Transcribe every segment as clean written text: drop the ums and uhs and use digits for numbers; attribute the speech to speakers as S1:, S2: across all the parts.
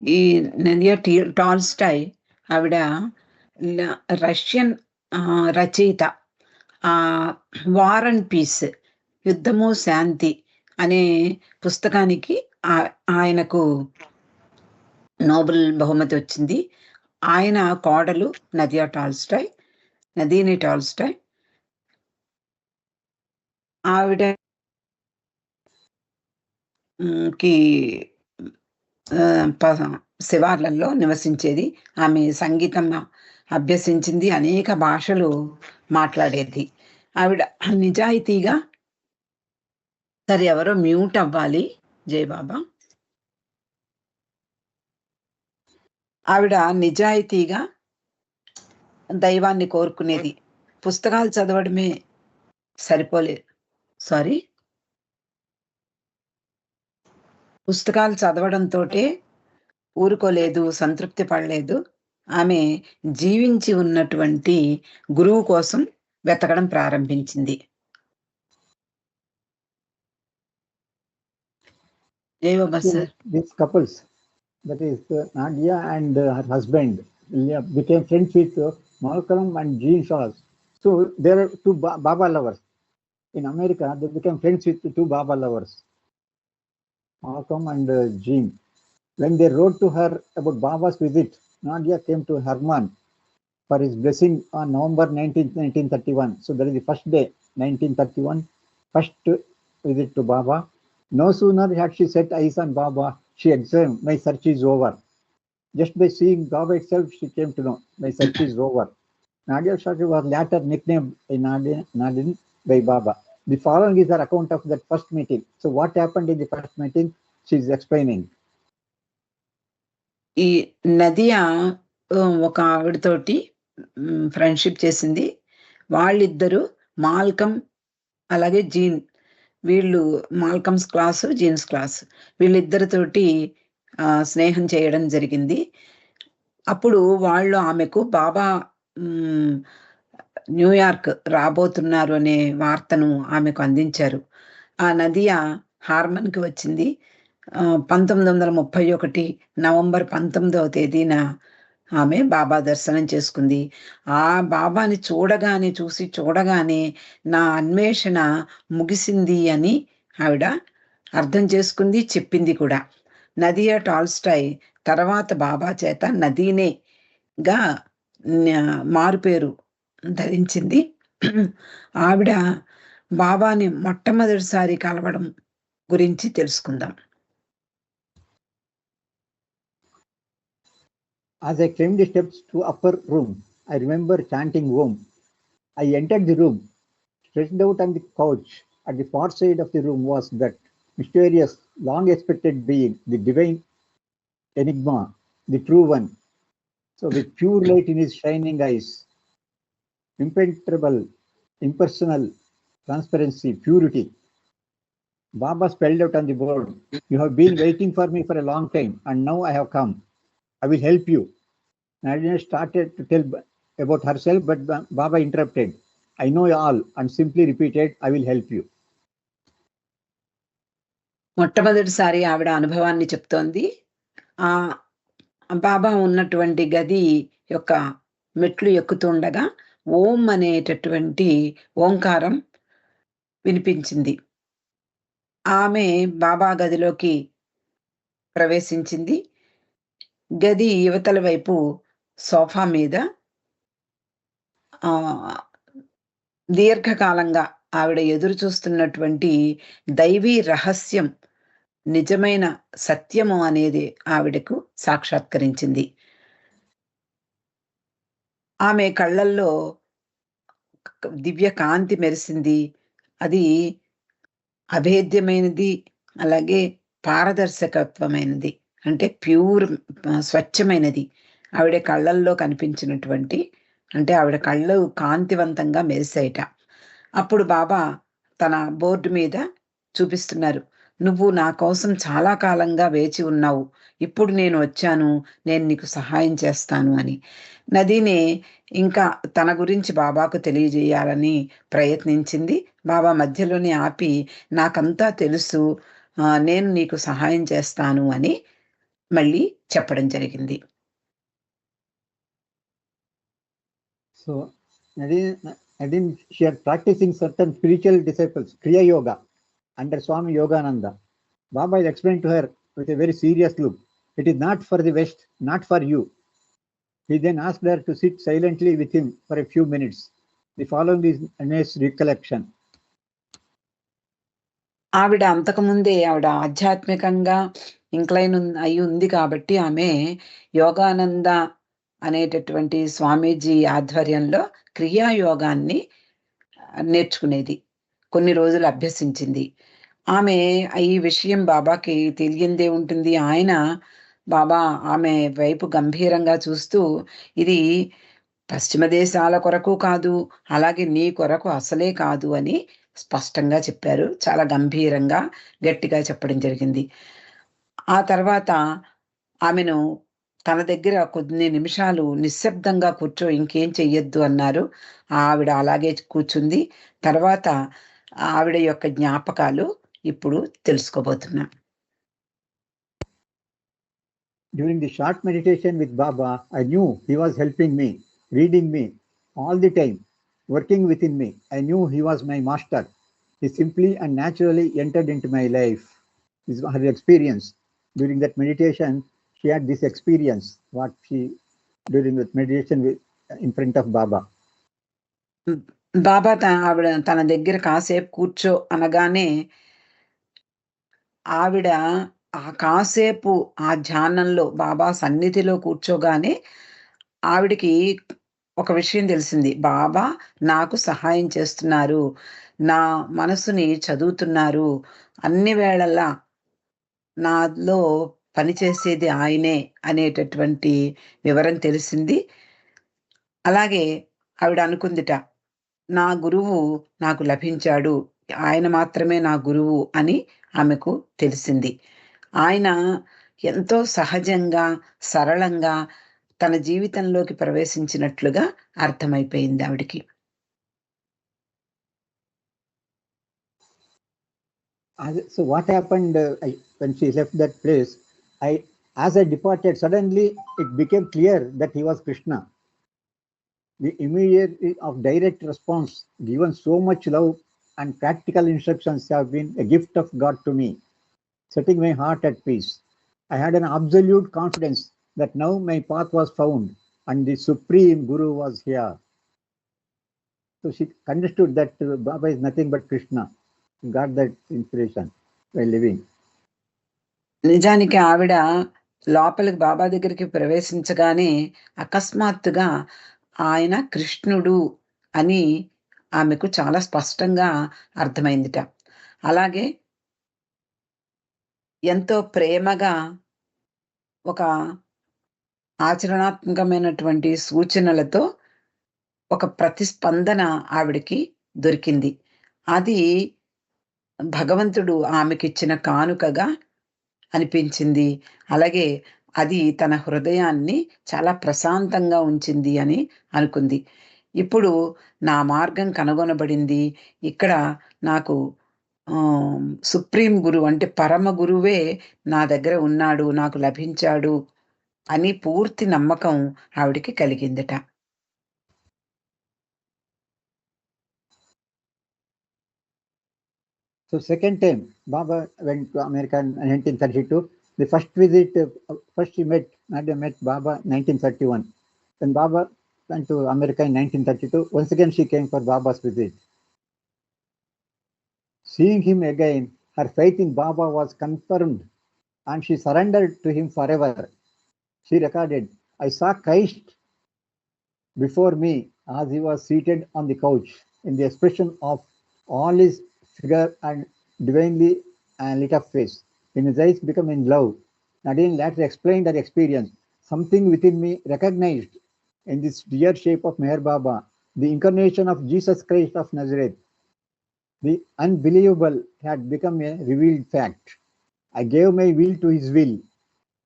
S1: ఈ Nadia Tolstoy ఆవిడ Russian రచయిత. 'వార్ అండ్ పీస్' 'యుద్ధము శాంతి' అనే పుస్తకానికి ఆయనకు నోబెల్ బహుమతి వచ్చింది. ఆయన కోడలు నదీని టాల్స్టాయ్. ఆవిడ కి శివార్లలో నివసించేది. ఆమె సంగీతం అభ్యసించింది. అనేక భాషలు మాట్లాడేది. ఆవిడ నిజాయితీగా సరే, ఎవరో మ్యూట్ అవ్వాలి జయబాబా. ఆవిడ నిజాయితీగా దైవాన్ని కోరుకునేది. పుస్తకాలు చదవడమే సరిపోలేదు. పుస్తకాలు చదవడంతోటే ఊరుకోలేదు, సంతృప్తి పడలేదు. ఆమె జీవించి ఉన్నటువంటి గురువు కోసం వెతకడం ప్రారంభించింది.
S2: These couples, that is Nadia and her husband, became friends with Malcolm and Jean Charles. So there are two Baba lovers. In America, they became friends with two Baba lovers, Malcolm and Jean. When they wrote to her about Baba's visit, Nadia came to Herman for his blessing on November 19, 1931. So that is the first day, 1931, first visit to Baba. No sooner had she set eyes on Baba, she exclaimed, "My search is over." Just by seeing Baba itself, she came to know, my search is over. Nadia Shastri was later nicknamed Nadine by Baba. The following is her account of that first meeting. So what happened in the first meeting, she is explaining.
S1: ఈ Nadia ఒక ఆవిడతోటి friendship చేసింది. వాళ్ళిద్దరూ Malcolm అలాగే gene, వీళ్ళు మాల్కమ్స్ class, jeans class, వీళ్ళిద్దరితోటి స్నేహం చేయడం జరిగింది. అప్పుడు వాళ్ళు ఆమెకు బాబా న్యూయార్క్ రాబోతున్నారు అనే వార్తను ఆమెకు అందించారు. ఆ నదియా హార్మన్కి వచ్చింది. 1931 నవంబర్ 19వ తేదీన ఆమె బాబా దర్శనం చేసుకుంది. ఆ బాబాని చూడగానే నా అన్వేషణ ముగిసింది అని ఆవిడ అర్థం చేసుకుంది, చెప్పింది కూడా. నదియా టాల్స్టాయ్ తర్వాత బాబా చేత నదీనేగా మారుపేరు ధరించింది. ఆవిడ బాబాని మొట్టమొదటిసారి కలవడం గురించి తెలుసుకుందాం.
S2: As I climbed the steps to upper room, I remember chanting Om. I entered the room. Stretched out on the couch at the far side of the room was that mysterious, long-expected being, the divine enigma, the true one. So with pure light in his shining eyes, impenetrable, impersonal, transparency, purity. Baba spelled out on the board, "You have been waiting for me for a long time, and now I have come. I will help you." Nadia started to tell about herself, but Baba interrupted. "I know all," and simply repeated, "I will help you."
S1: మొట్టమొదటిసారి ఆవిడ అనుభవాన్ని చెప్తోంది. ఆ బాబా ఉన్నటువంటి గది యొక్క మెట్లు ఎక్కుతుండగా ఓం అనేటటువంటి ఓంకారం వినిపించింది. ఆమె బాబా గదిలోకి ప్రవేశించింది. గది యువతల వైపు సోఫా మీద దీర్ఘకాలంగా ఆవిడ ఎదురు చూస్తున్నటువంటి దైవీ రహస్యం, నిజమైన సత్యము అనేది ఆవిడకు సాక్షాత్కరించింది. ఆమె కళ్ళల్లో దివ్య కాంతి మెరిసింది. అది అభేద్యమైనది, అలాగే పారదర్శకత్వమైనది, అంటే ప్యూర్, స్వచ్ఛమైనది. ఆవిడ కళ్ళల్లో కనిపించినటువంటి, అంటే ఆవిడ కళ్ళు కాంతివంతంగా మెరిసాయిట. అప్పుడు బాబా తన బోర్డు మీద చూపిస్తున్నారు, "నువ్వు నా కోసం చాలా కాలంగా వేచి ఉన్నావు, ఇప్పుడు నేను వచ్చాను, నేను నీకు సహాయం చేస్తాను" అని. నదీనే ఇంకా తన గురించి బాబాకు తెలియజేయాలని ప్రయత్నించింది. బాబా మధ్యలోనే ఆపి, "నాకంతా తెలుసు, నేను నీకు సహాయం చేస్తాను" అని మళ్ళీ చెప్పడం జరిగింది.
S2: So again she are practicing certain spiritual disciples, Kriya Yoga, under Swami Yogananda. Baba is explained to her with a very serious look. It is not for the West, not for you. He then asked her to sit silently with him for a few minutes. The following is Anne's recollection.
S1: ఆవిడ అంతకుముందే ఆవిడ ఆధ్యాత్మికంగా incline అయి ఉంది కాబట్టి ఆమె యోగానంద అనేటటువంటి స్వామీజీ ఆధ్వర్యంలో క్రియాయోగాన్ని నేర్చుకునేది, కొన్ని రోజులు అభ్యసించింది. ఆమె ఈ విషయం బాబాకి తెలియందే ఉంటుంది. ఆయన బాబా ఆమె వైపు గంభీరంగా చూస్తూ, ఇది పశ్చిమ దేశాల కొరకు కాదు, అలాగే నీ కొరకు అసలే కాదు అని స్పష్టంగా చెప్పారు. చాలా గంభీరంగా గట్టిగా చెప్పడం జరిగింది. ఆ తర్వాత ఆమెను తన దగ్గర కొన్ని నిమిషాలు నిశ్శబ్దంగా కూర్చో, ఇంకేం చెయ్యొద్దు అన్నారు. ఆవిడ అలాగే కూర్చుంది. తర్వాత ఆవిడ యొక్క జ్ఞాపకాలు ఇప్పుడు తెలుసుకోబోతున్నాం.
S2: During the short meditation with Baba, I knew he was helping me, reading me all the time, working within me. I knew he was my master. He simply and naturally entered into my life. This was her experience. During that meditation, she had this experience, what she, during that meditation in front of Baba.
S1: బాబా ఆవిడ తన దగ్గర కాసేపు కూర్చో అనగానే ఆవిడ ఆ కాసేపు ఆ ధ్యానంలో బాబా సన్నిధిలో కూర్చోగానే ఆవిడికి ఒక విషయం తెలిసింది. బాబా నాకు సహాయం చేస్తున్నారు, నా మనసుని చదువుతున్నారు, అన్ని వేళలా నాలో పనిచేసేది ఆయనే అనేటటువంటి వివరం తెలిసింది. అలాగే ఆవిడ అనుకుందిట, నా గురువు నాకు లభించాడు, ఆయన మాత్రమే నా గురువు అని ఆమెకు తెలిసింది. ఆయన ఎంతో సహజంగా, సరళంగా తన జీవితంలోకి ప్రవేశించినట్లుగా అర్థమైపోయింది ఆవిడికి.
S2: So what happened when she left that place? As I departed, suddenly it became clear that he was Krishna. The immediate of direct response, given so much love and practical instructions, have been a gift of God to me, setting my heart at peace. I had an absolute confidence that now my path was found and the Supreme Guru was here. So she understood that Baba is nothing but Krishna. Got that inspiration while living.
S1: నిజానికి ఆవిడ లోపలికి బాబా దగ్గరికి ప్రవేశించగానే అకస్మాత్తుగా ఆయన కృష్ణుడు అని ఆమెకు చాలా స్పష్టంగా అర్థమైందిట. అలాగే ఎంతో ప్రేమగా ఒక ఆచరణాత్మకమైనటువంటి సూచనలతో ఒక ప్రతిస్పందన ఆవిడికి దొరికింది. అది భగవంతుడు ఆమెకిచ్చిన కానుకగా అనిపించింది. అలాగే అది తన హృదయాన్ని చాలా ప్రశాంతంగా ఉంచింది అని అనుకుంది. ఇప్పుడు నా మార్గం కనుగొనబడింది, ఇక్కడ నాకు సుప్రీం గురువు అంటే పరమ గురువే నా దగ్గర ఉన్నాడు, నాకు లభించాడు అని పూర్తి నమ్మకం ఆవిడికి కలిగిందట.
S2: So second time, Baba went to America in 1932. The first visit, first she met Baba in 1931. When Baba went to America in 1932, once again she came for Baba's visit. Seeing him again, her faith in Baba was confirmed and she surrendered to him forever. She recorded, I saw Christ before me as he was seated on the couch in the expression of all his figure and divinely lit up face. In his eyes become in love. Nadine later explained her experience. Something within me recognized in this dear shape of Meher Baba, the incarnation of Jesus Christ of Nazareth. The unbelievable had become a revealed fact. I gave my will to his will,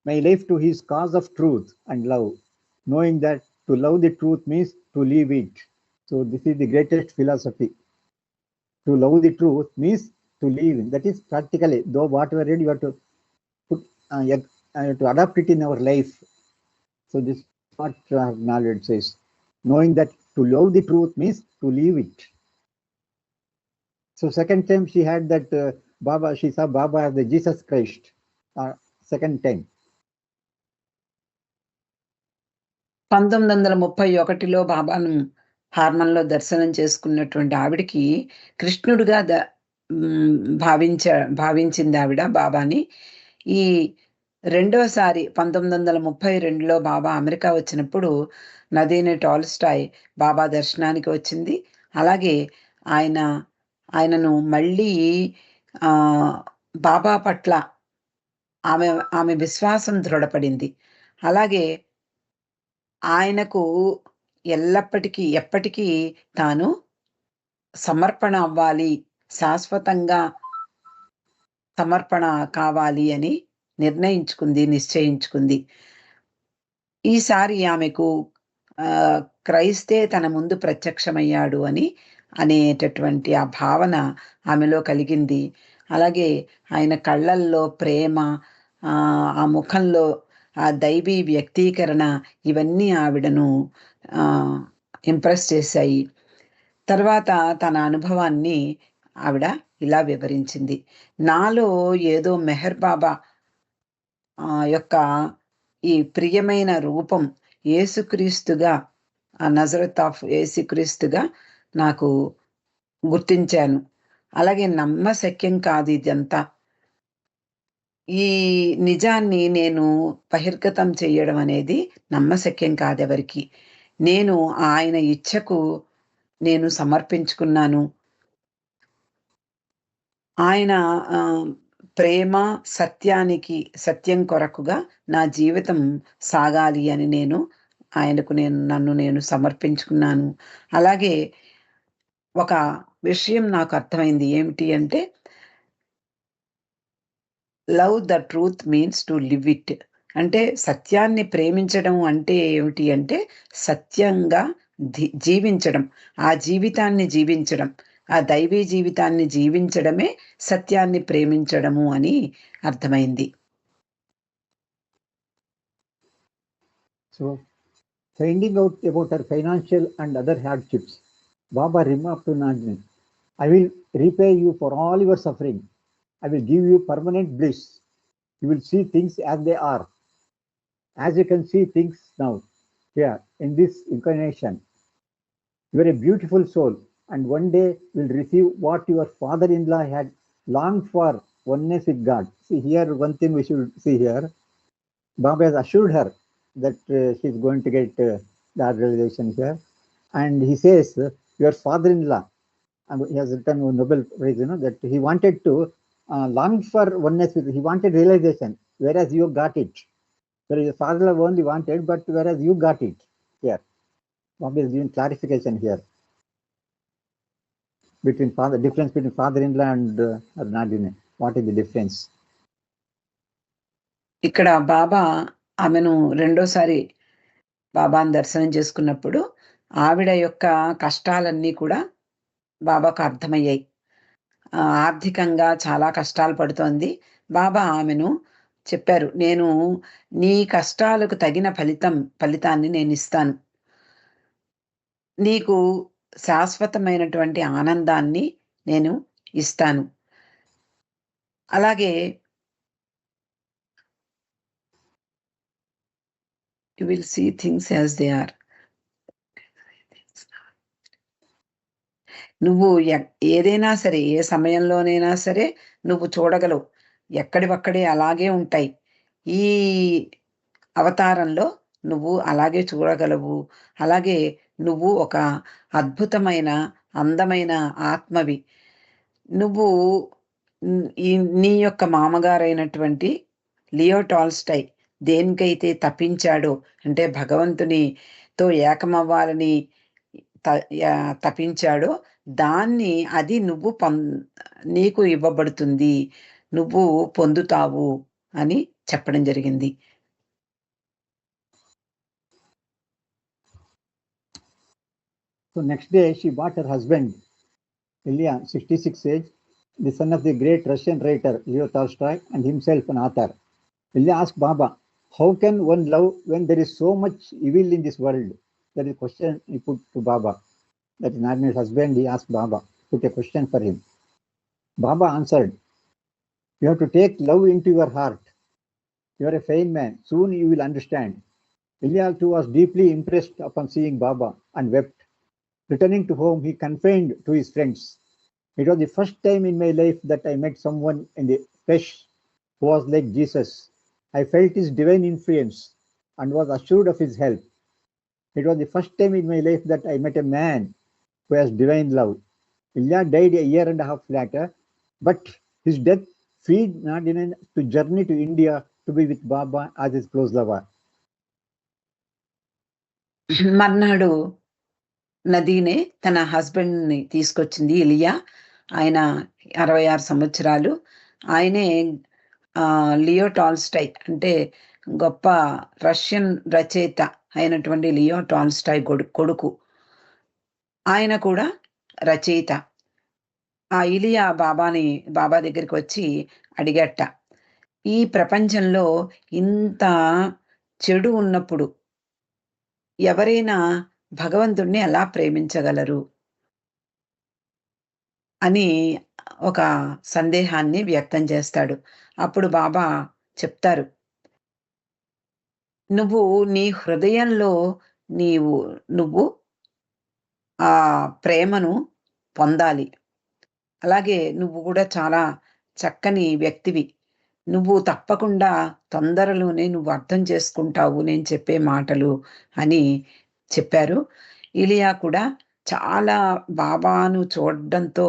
S2: my life to his cause of truth and love, knowing that to love the truth means to live it. So this is the greatest philosophy. To love the truth means to live. That is practically, though whatever read, you have to put to adopt it in our life. So this is what knowledge says. Knowing that to love the truth means to live it. So second time she had that Baba, she saw Baba as the Jesus Christ. Second time.
S1: 1931లో బాబాను హార్మన్లో దర్శనం చేసుకున్నటువంటి ఆవిడికి కృష్ణుడిగా భావించింది ఆవిడ బాబాని. ఈ రెండోసారి 1932లో బాబా అమెరికా వచ్చినప్పుడు నదీనే టాల్స్టాయ్ బాబా దర్శనానికి వచ్చింది. అలాగే ఆయనను మళ్ళీ బాబా పట్ల ఆమె విశ్వాసం దృఢపడింది. అలాగే ఆయనకు ఎప్పటికీ తాను సమర్పణ అవ్వాలి, శాశ్వతంగా సమర్పణ కావాలి అని నిశ్చయించుకుంది. ఈసారి ఆమెకు క్రైస్తే తన ముందు ప్రత్యక్షమయ్యాడు అనేటటువంటి ఆ భావన ఆమెలో కలిగింది. అలాగే ఆయన కళ్ళల్లో ప్రేమ, ఆ ముఖంలో ఆ దైవీ వ్యక్తీకరణ, ఇవన్నీ ఆవిడను ఇంప్రెస్ చేశాయి. తర్వాత తన అనుభవాన్ని ఆవిడ ఇలా వివరించింది. నాలో ఏదో మెహర్ బాబా యొక్క ఈ ప్రియమైన రూపం యేసుక్రీస్తుగా, నజరత్ ఆఫ్ యేసుక్రీస్తుగా నాకు గుర్తించాను. అలాగే నమ్మశక్యం కాదు ఇదంతా. ఈ నిజాన్ని నేను బహిర్గతం చేయడం అనేది నమ్మశక్యం కాదెవరికి. నేను ఆయన ఇచ్ఛకు నేను సమర్పించుకున్నాను. ఆయన ప్రేమ సత్యం కొరకుగా నా జీవితం సాగాలి అని నన్ను నేను సమర్పించుకున్నాను. అలాగే ఒక విషయం నాకు అర్థమైంది. ఏమిటి అంటే, love the truth means to live it. అంటే సత్యాన్ని ప్రేమించడం అంటే ఏమిటి అంటే సత్యంగా జీవించడం, ఆ జీవితాన్ని జీవించడం, ఆ దైవీ జీవితాన్ని జీవించడమే సత్యాన్ని ప్రేమించడము అని అర్థమైంది.
S2: So, finding out about her financial and other hardships, Baba remarked to Nandini, I will repay you for all your suffering. I will give you permanent bliss. You will see things as they are. As you can see things now, here, in this incarnation. You are a beautiful soul, and one day will receive what your father-in-law had longed for, oneness with God. See here, one thing we should see here. Baba has assured her that she is going to get that realization here. And he says, your father-in-law, and he has written a Nobel Prize, that he wanted to long for oneness with, he wanted realization, whereas you got it. Whereas your father-in-law only wanted, but whereas you got it here. Baba is giving clarification here. Difference between father-in-law and Nandini. What is the difference?
S1: ఇక్కడ బాబా ఆమెను రెండోసారి బాబాను దర్శనం చేసుకున్నప్పుడు ఆవిడ యొక్క కష్టాలన్నీ కూడా బాబాకు అర్థమయ్యాయి. ఆర్థికంగా చాలా కష్టాలు పడుతోంది. బాబా ఆమెను చెప్పారు, నేను నీ కష్టాలకు తగిన ఫలితాన్ని నేను ఇస్తాను. నీకు శాశ్వతమైనటువంటి ఆనందాన్ని నేను ఇస్తాను. అలాగే you will see things as they are. నువ్వు ఏదైనా సరే, ఏ సమయంలోనైనా సరే నువ్వు చూడగలవు. ఎక్కడివక్కడే అలాగే ఉంటాయి. ఈ అవతారంలో నువ్వు అలాగే చూడగలవు. అలాగే నువ్వు ఒక అద్భుతమైన అందమైన ఆత్మవి. నువ్వు నీ యొక్క మామగారైనటువంటి లియో టాల్స్టాయ్ దేనికైతే తపించాడో, అంటే భగవంతునితో ఏకమవ్వాలని తపించాడో, దాన్ని అది నువ్వు నీకు ఇవ్వబడుతుంది, నువ్వు పొందుతావు అని చెప్పడం జరిగింది.
S2: So next day she bought her husband, Ilya, 66 age, the son of the great Russian writer Leo Tolstoy, and himself an author. Ilya asked Baba, how can one love when there is so much evil in this world? That is a question he put to Baba. That is Narayana's husband, he asked Baba, put a question for him. Baba answered, you have to take love into your heart. You are a fine man, soon you will understand. Ilya too was deeply impressed upon seeing Baba and wept. Returning to home, he confided to his friends, it was the first time in my life that I met someone in the flesh who was like Jesus. I felt his divine influence and was assured of his help. It was the first time in my life that I met a man who has divine love. Ilya died a year and a half later, but his death freed Nardinen to journey to India to be with Baba as his close lover.
S1: మర్నాడు నదీనే తన హస్బెండ్ని తీసుకొచ్చింది ఇలియా. ఆయన 66 సంవత్సరాలు. ఆయనే Leo Tolstoy అంటే గొప్ప Russian రచయిత అయినటువంటి లియో టాల్స్టాయ్ కొడుకు. ఆయన కూడా రచయిత. ఆ ఇలియా బాబా దగ్గరికి వచ్చి అడిగట, ఈ ప్రపంచంలో ఇంత చెడు ఉన్నప్పుడు ఎవరైనా భగవంతుణ్ణి ఎలా ప్రేమించగలరు అని ఒక సందేహాన్ని వ్యక్తం చేస్తాడు. అప్పుడు బాబా చెప్తారు, నువ్వు నీ హృదయంలో నువ్వు ఆ ప్రేమను పొందాలి. అలాగే నువ్వు కూడా చాలా చక్కని వ్యక్తివి. నువ్వు తప్పకుండా తొందరలోనే నువ్వు అర్థం చేసుకుంటావు నేను చెప్పే మాటలు అని చెప్పారు. ఇలియా కూడా చాలా బాబాను చూడడంతో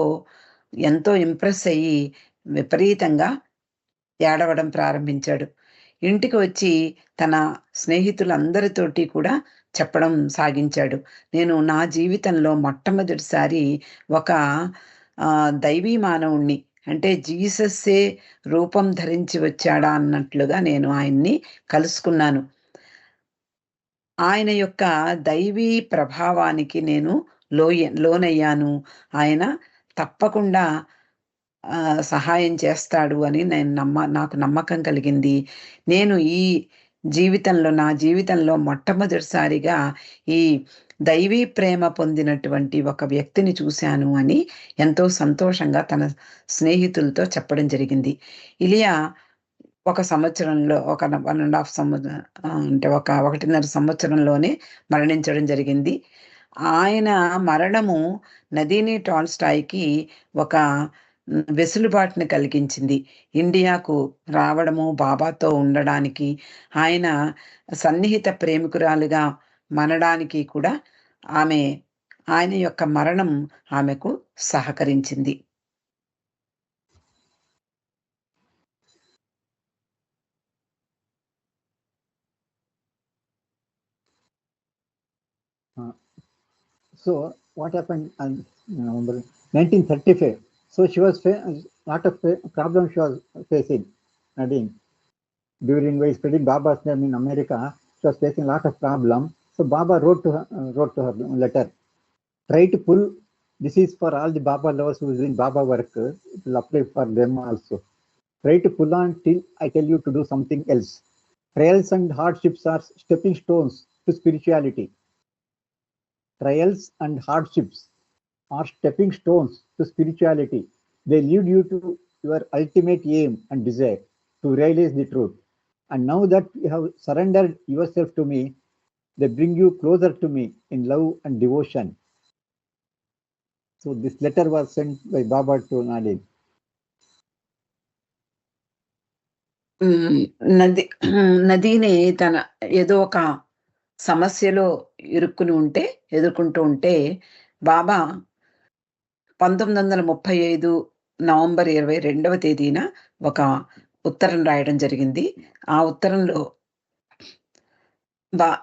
S1: ఎంతో ఇంప్రెస్ అయ్యి విపరీతంగా ఏడవడం ప్రారంభించాడు. ఇంటికి వచ్చి తన స్నేహితులందరితోటి కూడా చెప్పడం సాగించాడు. నేను నా జీవితంలో మొట్టమొదటిసారి ఒక దైవీ మానవుణ్ణి, అంటే జీసస్సే రూపం ధరించి వచ్చాడా అన్నట్లుగా నేను ఆయన్ని కలుసుకున్నాను. ఆయన యొక్క దైవీ ప్రభావానికి నేను లోనయ్యాను. ఆయన తప్పకుండా సహాయం చేస్తాడు అని నాకు నమ్మకం కలిగింది. నేను నా జీవితంలో మొట్టమొదటిసారిగా ఈ దైవీ ప్రేమ పొందినటువంటి ఒక వ్యక్తిని చూశాను అని ఎంతో సంతోషంగా తన స్నేహితులతో చెప్పడం జరిగింది. ఇలియా ఒక సంవత్సరంలో ఒక 1.5 సంవత్సరం అంటే ఒక 1.5 సంవత్సరంలోనే మరణించడం జరిగింది. ఆయన మరణము నదీనీ టాల్స్టాయ్‌కి ఒక వెసులుబాటుని కలిగించింది. ఇండియాకు రావడము, బాబాతో ఉండడానికి, ఆయన సన్నిహిత ప్రేమికురాలుగా మనడానికి కూడా ఆయన యొక్క మరణం ఆమెకు సహకరించింది.
S2: So what happened in November 1935? So she was lot of problems she was facing, Nadine. During while spreading Baba's name in America, she was facing a lot of problems. So Baba wrote to her letter, try to pull. This is for all the Baba lovers who is doing Baba work. It will apply for them also. Try to pull on till I tell you to do something else. Trials and hardships are stepping stones to spirituality. Trials and hardships are stepping stones to spirituality. They lead you to your ultimate aim and desire to realize the truth. And now that you have surrendered yourself to me, they bring you closer to me in love and devotion. So this letter was sent by Baba to Nadine.
S1: నదీనే తన ఏదో ఒక సమస్యలో ఎదుర్కొంటూ ఉంటే బాబా 1935 November 22వ తేదీన ఒక ఉత్తరం రాయడం జరిగింది. ఆ ఉత్తరంలో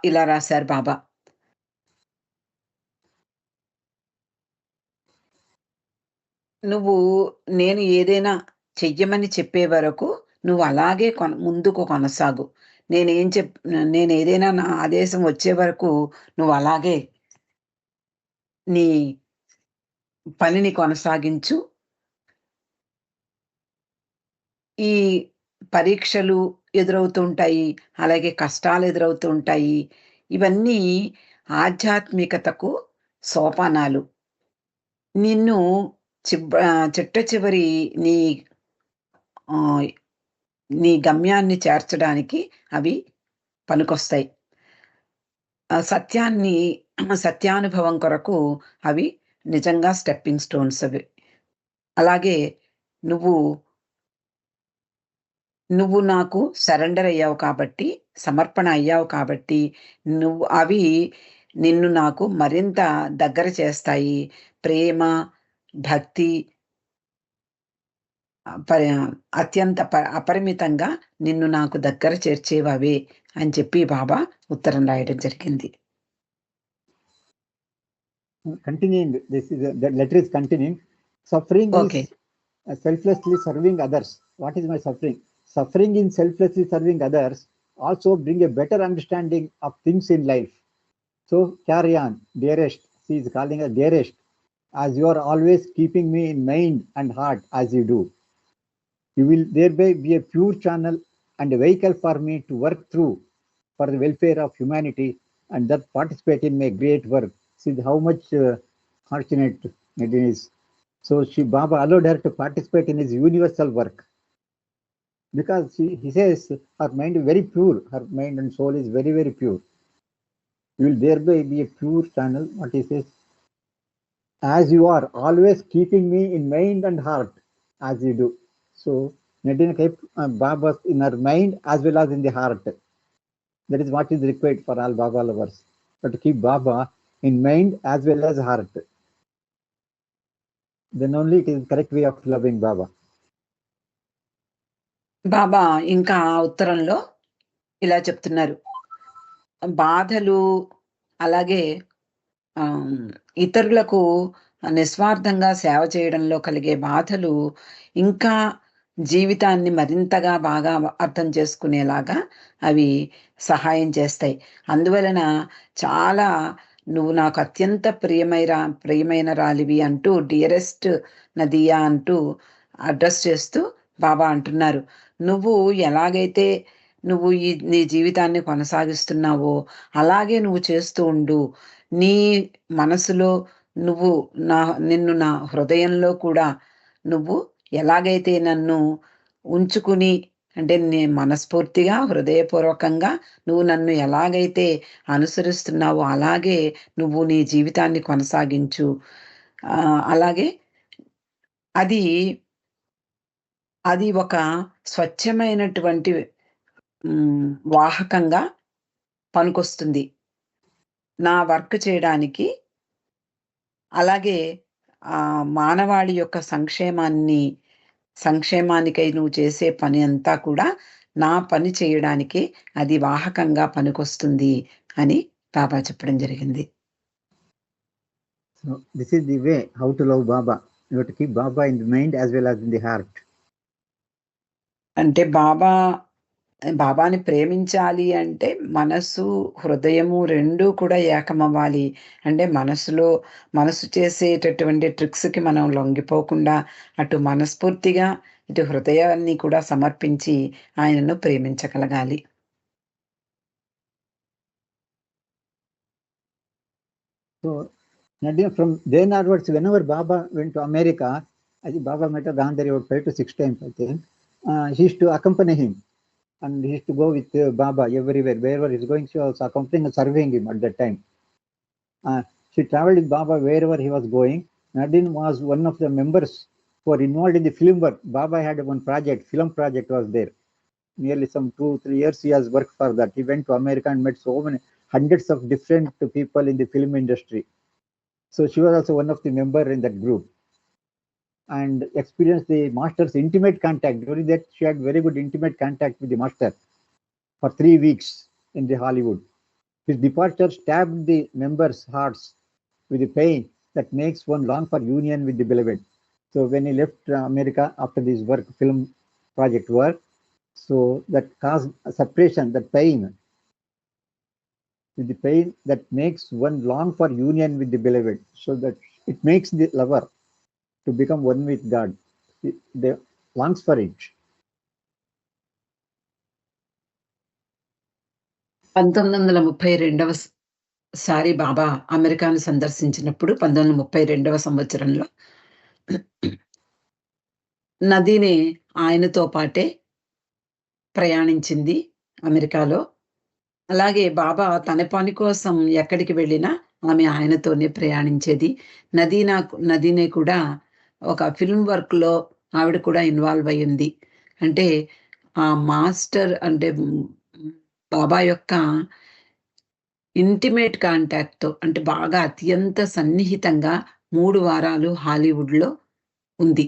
S1: ఇలా రాశారు బాబా, నువ్వు నేను ఏదైనా చెయ్యమని చెప్పే వరకు నువ్వు అలాగే ముందుకు కొనసాగు. నేను ఏదైనా నా ఆదేశం వచ్చే వరకు నువ్వు అలాగే నీ పనిని కొనసాగించు. ఈ పరీక్షలు ఎదురవుతూ ఉంటాయి. అలాగే కష్టాలు ఎదురవుతూ ఉంటాయి. ఇవన్నీ ఆధ్యాత్మికతకు సోపానాలు. నిన్ను చిట్ట చివరి నీ ఆహ్, నీ గమ్యాన్ని చేర్చడానికి అవి పనికొస్తాయి. సత్యాన్ని సత్యానుభవం కొరకు అవి నిజంగా స్టెప్పింగ్ స్టోన్స్ అవి. అలాగే నువ్వు నువ్వు నాకు సరెండర్ అయ్యావు కాబట్టి, సమర్పణ అయ్యావు కాబట్టి, అవి నిన్ను నాకు మరింత దగ్గర చేస్తాయి. ప్రేమ, భక్తి అత్యంత అపరిమితంగా నిన్ను నాకు దగ్గర చేర్చేవవే అని చెప్పి బాబా ఉత్తరం రాయడం జరిగింది.
S2: Continuing, the letter is continuing. Suffering
S1: Okay.
S2: is selflessly serving others. What is my suffering? Suffering in selflessly serving others also bring a better understanding of things in life. So carry on, dearest. She is calling us dearest, as you are always keeping me in mind and heart as you do. You will thereby be a pure channel and a vehicle for me to work through for the welfare of humanity and that participate in my great work. See how much fortunate Nadine is. So Baba allowed her to participate in his universal work because he says her mind is very pure. Her mind and soul is very, very pure. You will thereby be a pure channel. What he says, as you are always keeping me in mind and heart as you do. So Nadine kept Baba in her mind as well as in the heart. That is what is required for all Baba lovers. But to keep Baba in mind as well as heart. Then only it is the correct way of loving Baba.
S1: బాబా ఇంకా ఉత్తరంలో ఇలా చెప్తున్నారు. బాధలు అలాగే ఇతరులకు నిస్వార్థంగా సేవ చేయడంలో కలిగే బాధలు ఇంకా జీవితాన్ని మరింతగా బాగా అర్థం చేసుకునేలాగా అవి సహాయం చేస్తాయి. అందువలన చాలా నువ్వు నాకు అత్యంత ప్రియమైన రాలివి అంటూ డియరెస్ట్ నదియా అంటూ అడ్రస్ చేస్తూ బాబా అంటున్నారు. నువ్వు ఎలాగైతే నువ్వు నీ జీవితాన్ని కొనసాగిస్తున్నావో అలాగే నువ్వు చేస్తూ ఉండు. నీ మనసులో నువ్వు నిన్ను నా హృదయంలో కూడా నువ్వు ఎలాగైతే నన్ను ఉంచుకుని అంటే మనస్ఫూర్తిగా హృదయపూర్వకంగా నువ్వు నన్ను ఎలాగైతే అనుసరిస్తున్నావో అలాగే నువ్వు నీ జీవితాన్ని కొనసాగించు. అలాగే అది ఒక స్వచ్ఛమైనటువంటి వాహకంగా పనికొస్తుంది నా వర్క్ చేయడానికి. అలాగే మానవాళి యొక్క సంక్షేమానికై నువ్వు చేసే పని అంతా కూడా నా పని చేయడానికి అది వాహకంగా పనికొస్తుంది అని బాబా చెప్పడం జరిగింది.
S2: So this is the way how to love Baba. You have to keep Baba in the mind as well as in the heart.
S1: అంటే బాబాని ప్రేమించాలి అంటే మనసు హృదయము రెండూ కూడా ఏకమవ్వాలి. అంటే మనసు చేసేటటువంటి ట్రిక్స్కి మనం లొంగిపోకుండా అటు మనస్ఫూర్తిగా ఇటు హృదయాన్ని కూడా సమర్పించి ఆయనను ప్రేమించగలగాలి.
S2: So Nadia, from then onwards, whenever Baba went to America, I think Baba met Gandhari about 5 to 6 times, I think. She used to accompany him. And he used to go with Baba everywhere. Wherever he's going, she was accompanying and serving him at that time. She traveled with Baba wherever he was going. Nadine was one of the members who were involved in the film work. Baba had one film project was there. Nearly some 2-3 years he has worked for that. He went to America and met so many hundreds of different people in the film industry. So she was also one of the member in that group. And experienced the master's intimate contact. During that, she had very good intimate contact with the master for 3 weeks in the Hollywood. His departure stabbed the members' hearts with the pain that makes one long for union with the beloved. So when he left America after this film project work, so that caused a separation, that pain, with the pain that makes one long for union with the beloved. So that it makes the lover to become one with God. They longs for it.
S1: 1932 సారి బాబా అమెరికాను సందర్శించినప్పుడు 1932 సంవత్సరంలో నదీని ఆయనతో పాటే ప్రయాణించింది అమెరికాలో. అలాగే బాబా తన పని కోసం ఎక్కడికి వెళ్ళినా ఆమె ఆయనతోనే ప్రయాణించేది. నదీనే కూడా ఒక ఫిల్మ్ వర్క్‌లో ఆవిడ కూడా ఇన్వాల్వ్ అయ్యింది. అంటే ఆ మాస్టర్ అంటే బాబా యొక్క ఇంటిమేట్ కాంటాక్ట్‌తో అంటే బాగా అత్యంత సన్నిహితంగా 3 వారాలు హాలీవుడ్‌లో ఉంది.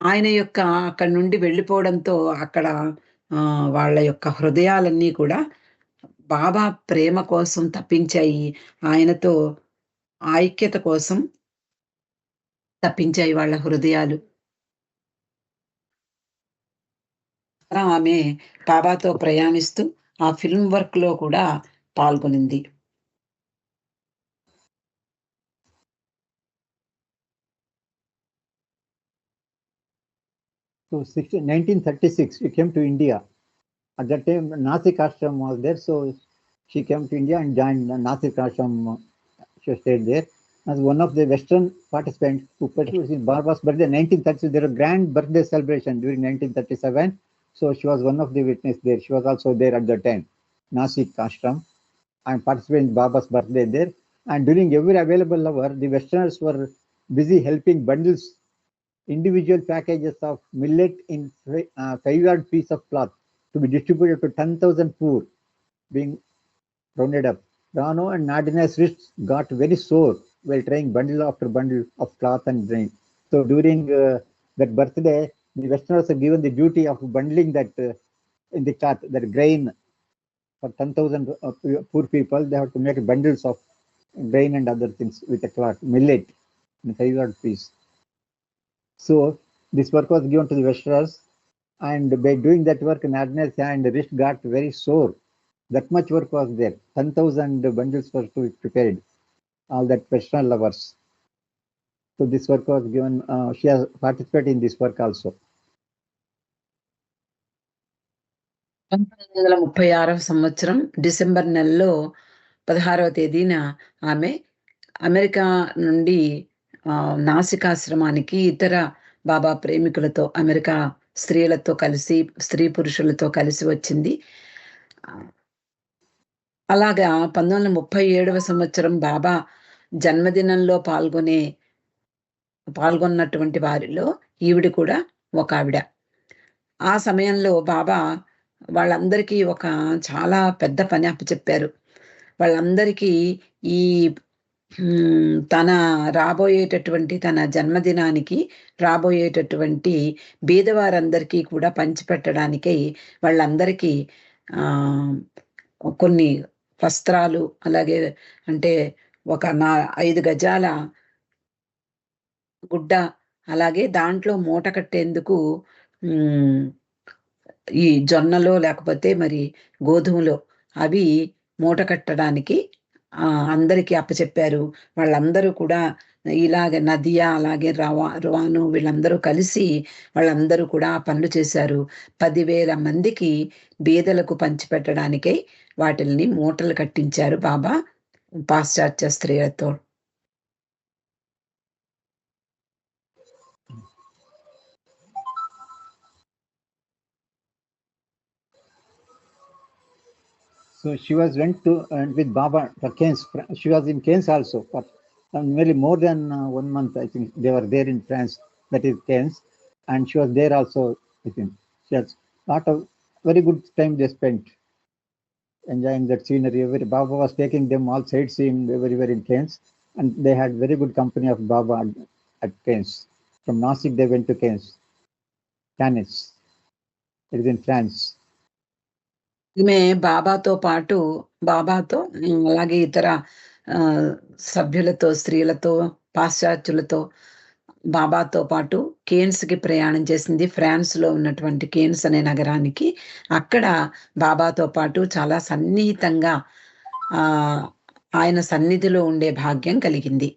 S1: ఆయన యొక్క అక్కడి నుండి వెళ్ళిపోవడంతో అక్కడ వాళ్ళ యొక్క హృదయాలన్నీ కూడా బాబా ప్రేమ కోసం తపించాయి. ఆయనతో ఐక్యత కోసం తపించాయి వాళ్ళ హృదయాలు. అలా ఆమె బాబాతో ప్రయాణిస్తూ ఆ ఫిల్మ్ వర్క్‌లో కూడా పాల్గొనింది.
S2: So 1936, she came to India. At that time, Nasik Ashram was there, so she came to India and joined Nasik Ashram. She stayed there as one of the Western participants who participated in Baba's birthday. 1930, there was a grand birthday celebration during 1937. So she was one of the witnesses there. She was also there at the time, Nasik Ashram, and participated in Baba's birthday there. And during every available hour, the Westerners were busy helping bundles individual packages of millet in 5-yard piece of cloth to be distributed to 10,000 poor, being rounded up. Rano and Nadina's wrists got very sore while trying bundle after bundle of cloth and grain. So during that birthday, the Westerners are given the duty of bundling that in the cloth, that grain for 10,000 poor people. They have to make bundles of grain and other things with a cloth, millet in 5-yard piece. So this work was given to the Westerners, and by doing that work, Nadina's hand wrist got very sore. That much work was there. 10,000 bundles were to be prepared. All that Western lovers. So this work was given. She has participated in this work also.
S1: 1936 సంవత్సరం December నెలలో 16వ తేదీన ఆమె America నుండి నాసికాశ్రమానికి ఇతర బాబా ప్రేమికులతో America స్త్రీలతో కలిసి స్త్రీ పురుషులతో కలిసి వచ్చింది. అలాగా 1937వ సంవత్సరం బాబా జన్మదినంలో పాల్గొన్నటువంటి వారిలో ఈవిడ కూడా ఒక ఆవిడ. ఆ సమయంలో బాబా వాళ్ళందరికీ ఒక చాలా పెద్ద పని అప్పచెప్పారు. వాళ్ళందరికీ ఈ తన జన్మదినానికి రాబోయేటటువంటి బీదవారందరికీ కూడా పంచిపెట్టడానికై వాళ్ళందరికీ కొన్ని వస్త్రాలు, అలాగే అంటే ఒక 5 గజాల గుడ్డ, అలాగే దాంట్లో మూట కట్టేందుకు ఈ జొన్నలో లేకపోతే మరి గోధుమలో అవి మూట కట్టడానికి అందరికీ అప్పచెప్పారు. వాళ్ళందరూ కూడా ఇలాగ నదియా, అలాగే రువాను వీళ్ళందరూ కలిసి వాళ్ళందరూ కూడా ఆ పనులు చేశారు. 10,000 మందికి బీదలకు పంచిపెట్టడానికై వాటిల్ని మూటలు కట్టించారు బాబా పాశ్చాత్య స్త్రీలతో.
S2: So she went to with Baba for Cairns. She was in Cairns also for nearly more than 1 month. I think they were there in France, that is Cairns, and she was there also with him. She has a lot of very good time they spent enjoying that scenery. Baba was taking them all sightseeing everywhere in Cairns, and they had very good company of Baba at Cairns. From Nasik they went to Cairns. It is in France.
S1: ఈమె బాబాతో అలాగే ఇతర సభ్యులతో, స్త్రీలతో, పాశ్చాత్యులతో బాబాతో పాటు కేన్స్‌కి ప్రయాణం చేసింది. ఫ్రాన్స్‌లో ఉన్నటువంటి కేన్స్ అనే నగరానికి. అక్కడ బాబాతో పాటు చాలా సన్నిహితంగా ఆయన సన్నిధిలో ఉండే భాగ్యం కలిగింది.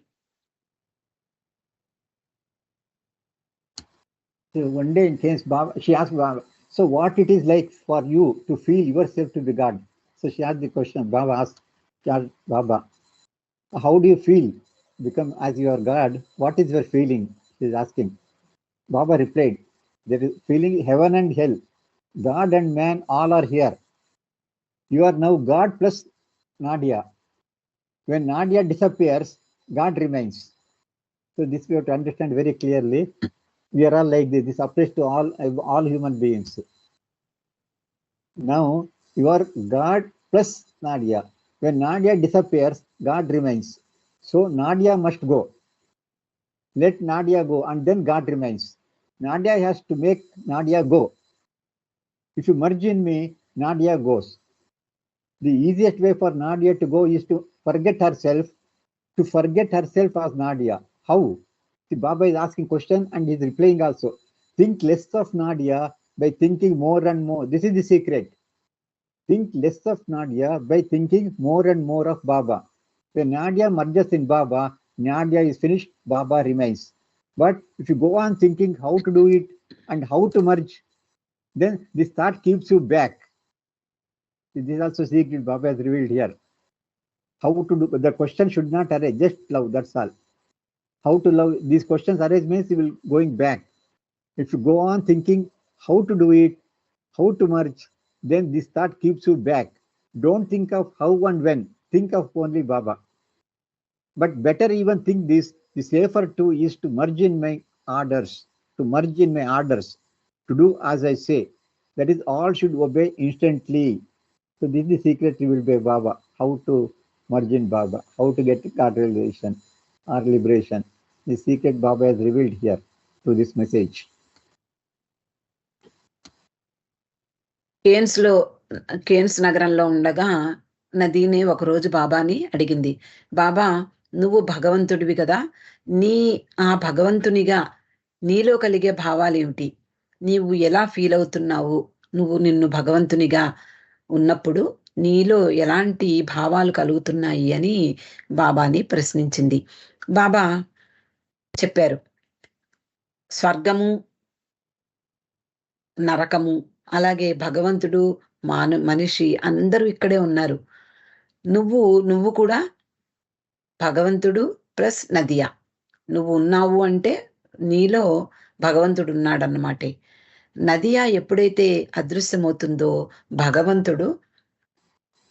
S2: So one day in case Baba, she asked Baba, so what it is like for you to feel yourself to be God? So she asked the question. Baba asked, Baba, how do you feel become as your God? What is your feeling? She is asking. Baba replied, there is feeling heaven and hell. God and man all are here. You are now God plus Nadia. When Nadia disappears, God remains. So this we have to understand very clearly. We are all like this. This applies to all human beings. Now you are God plus Nadia. When Nadia disappears, God remains. So Nadia must go. Let Nadia go, and then God remains. Nadia has to make Nadia go. If you merge in me, Nadia goes. The easiest way for Nadia to go is to forget herself as Nadia. How? See, Baba is asking question and he is replying also. Think less of Nadia by thinking more and more. This is the secret. Think less of Nadia by thinking more and more of Baba. When Nadia merges in Baba, Nadia is finished, Baba remains. But if you go on thinking how to do it and how to merge, then this thought keeps you back. This is also secret Baba has revealed here. How to do the question should not arise, just love, that's all. How to love, these questions arise means you will going back. If you go on thinking how to do it, how to merge, then this thought keeps you back. Don't think of how and when, think of only Baba. But better even think this, the safer too is to merge in my orders, to do as I say. That is all should obey instantly. So this is the secret revealed by Baba, how to merge in Baba, how to get God realization or liberation. The secret Baba has revealed here through this message.
S1: Cannes నగరంలో ఉండగా నదీనే ఒకరోజు బాబాని అడిగింది, బాబా నువ్వు భగవంతుడివి కదా, ఆ భగవంతునిగా నీలో కలిగే భావాలేమిటి, నీవు ఎలా ఫీల్ అవుతున్నావు, నువ్వు నిన్ను భగవంతునిగా ఉన్నప్పుడు నీలో ఎలాంటి భావాలు కలుగుతున్నాయి అని బాబాని ప్రశ్నించింది. బాబా చెప్పారు, స్వర్గము, నరకము, అలాగే భగవంతుడు, మనిషి అందరూ ఇక్కడే ఉన్నారు. నువ్వు కూడా భగవంతుడు ప్లస్ నదియా. నువ్వు ఉన్నావు అంటే నీలో భగవంతుడు ఉన్నాడన్నమాట. నదియా ఎప్పుడైతే అదృశ్యమవుతుందో భగవంతుడు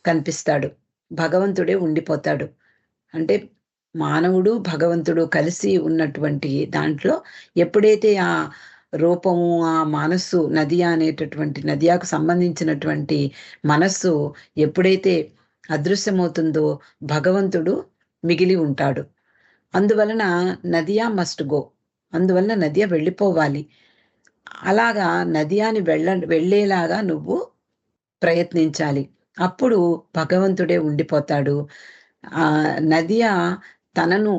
S1: కనిపిస్తాడు, భగవంతుడే ఉండిపోతాడు. అంటే మానవుడు భగవంతుడు కలిసి ఉన్నటువంటి దాంట్లో ఎప్పుడైతే ఆ రూపము, ఆ మనస్సు, నదియా అనేటటువంటి నదియాకు సంబంధించినటువంటి మనస్సు ఎప్పుడైతే అదృశ్యమవుతుందో భగవంతుడు మిగిలి ఉంటాడు. అందువలన నదియా మస్ట్ గో, అందువలన నదియా వెళ్ళిపోవాలి. అలాగా నదియాని వెళ్ళేలాగా నువ్వు ప్రయత్నించాలి, అప్పుడు భగవంతుడే ఉండిపోతాడు. ఆ నదియా తాను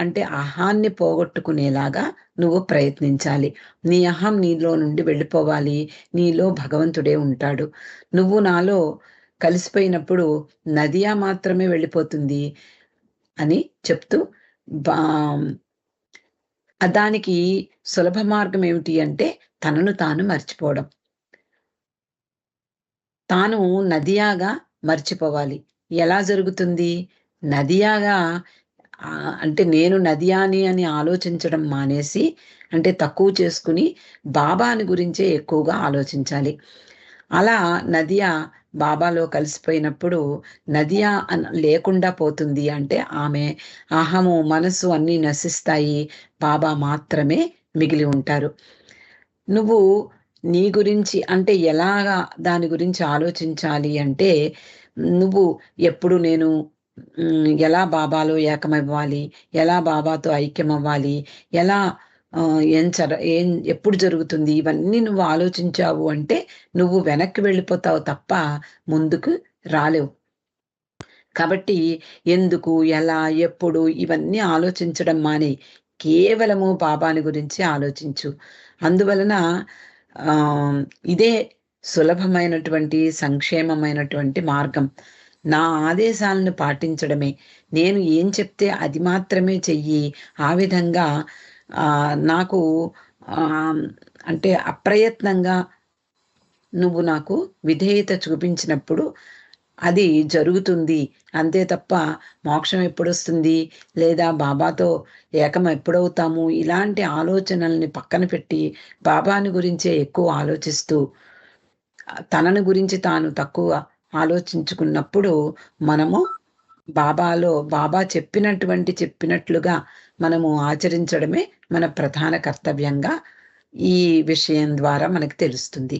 S1: అంటే అహాన్ని పోగొట్టుకునేలాగా నువ్వు ప్రయత్నించాలి. నీ అహం నీలో నుండి వెళ్ళిపోవాలి, నీలో భగవంతుడే ఉంటాడు. నువ్వు నాలో కలిసిపోయినప్పుడు నదియా మాత్రమే వెళ్ళిపోతుంది అని చెప్తూ, దానికి సులభ మార్గం ఏమిటి అంటే తనను తాను మర్చిపోవడం. తాను నదియాగా మర్చిపోవాలి. ఎలా జరుగుతుంది? నదియాగా అంటే నేను నదియాని అని ఆలోచించడం మానేసి, అంటే తక్కువ చేసుకుని బాబాని గురించే ఎక్కువగా ఆలోచించాలి. అలా నదియా బాబాలో కలిసిపోయినప్పుడు నదియా లేకుండా పోతుంది. అంటే ఆమె అహము, మనసు అన్నీ నశిస్తాయి, బాబా మాత్రమే మిగిలి ఉంటారు. నువ్వు నీ గురించి అంటే ఎలాగా దాని గురించి ఆలోచించాలి అంటే, నువ్వు ఎప్పుడు నేను ఎలా బాబాలో ఏకమవ్వాలి, ఎలా బాబాతో ఐక్యం అవ్వాలి, ఎలా ఎప్పుడు జరుగుతుంది, ఇవన్నీ నువ్వు ఆలోచించావు అంటే నువ్వు వెనక్కి వెళ్ళిపోతావు తప్ప ముందుకు రాలేవు. కాబట్టి ఎందుకు, ఎలా, ఎప్పుడు ఇవన్నీ ఆలోచించడం మాని కేవలము బాబాని గురించి ఆలోచించు. అందువలన ఇదే సులభమైనటువంటి సంక్షేమమైనటువంటి మార్గం. నా ఆదేశాలను పాటించడమే, నేను ఏం చెప్తే అది మాత్రమే చెయ్యి. ఆ విధంగా నాకు అంటే అప్రయత్నంగా నువ్వు నాకు విధేయత చూపించినప్పుడు అది జరుగుతుంది, అంతే తప్ప మోక్షం ఎప్పుడొస్తుంది లేదా బాబాతో ఏకం ఎప్పుడవుతాము ఇలాంటి ఆలోచనల్ని పక్కన పెట్టి బాబాని గురించే ఎక్కువ ఆలోచిస్తూ తనని గురించి తాను తక్కువ ఆలోచించుకున్నప్పుడు మనము బాబా చెప్పినట్లుగా మనము ఆచరించడమే మన ప్రధాన కర్తవ్యంగా ఈ విషయం ద్వారా మనకు తెలుస్తుంది.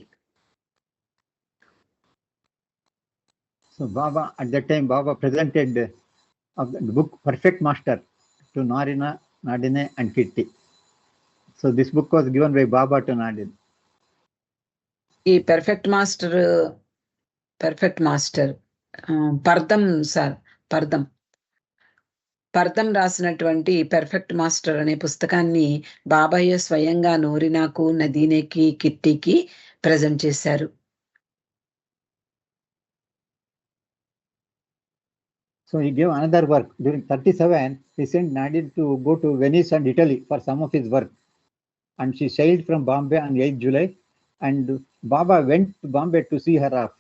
S2: So Baba, at that time, Baba presented of the book Perfect Master to Narina, Nadine and Kitty. So this book was given by Baba to Nadine.
S1: ఈ పర్ఫెక్ట్ మాస్టర్ పర్దం సార్ పర్దం రాసినటువంటి పర్ఫెక్ట్ మాస్టర్ అనే పుస్తకాన్ని బాబాయ్య స్వయంగా నోరినాకు, నదీనేకి, కిట్టీకి present చేశారు.
S2: So he gave another work. During 37, he sent Nadine to go to Venice and Italy for some of his work. And she sailed from Bombay on 8th July. And Baba went to Bombay to see her off.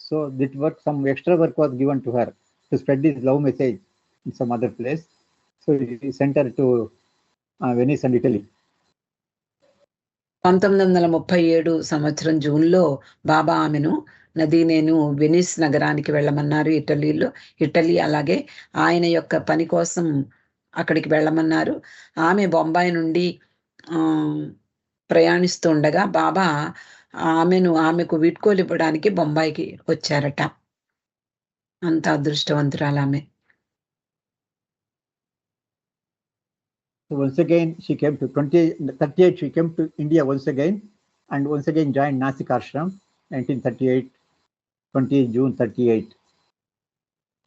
S2: So that work, some extra work was given to her to spread his love message in some other place. So he sent her to Venice and Italy.
S1: 1937 సంవత్సరం జూన్లో బాబా ఆమెను నదీనేను Venice నగరానికి వెళ్ళమన్నారు. Italy అలాగే ఆయన యొక్క పని కోసం అక్కడికి వెళ్ళమన్నారు. ఆమె బొంబాయి నుండి ప్రయాణిస్తూ ఉండగా బాబా ఆమెకు వీడ్కోలు ఇవ్వడానికి బొంబాయికి వచ్చారట. అంత అదృష్టవంతురాలు ఆమె.
S2: So once again, she came to 38. She came to India once again, and once again joined Nasik Ashram, 1938, 28 June 38.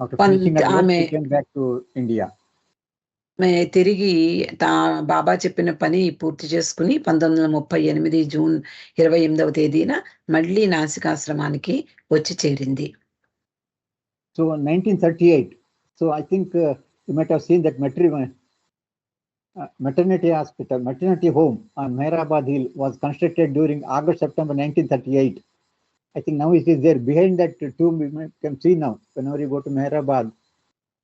S2: After finishing her work, she came back to India.
S1: తిరిగి బాబా చెప్పిన పని పూర్తి చేసుకుని 1938 జూన్ 28వ తేదీన మళ్ళీ నాసికాశ్రమానికి వచ్చి చేరింది.
S2: So 1938. So I think you might have seen that maternity hospital, maternity home on Mehrabad Hill was constructed during August-September 1938. I think now it is there behind that tomb. You can see now whenever you go to Mehrabad,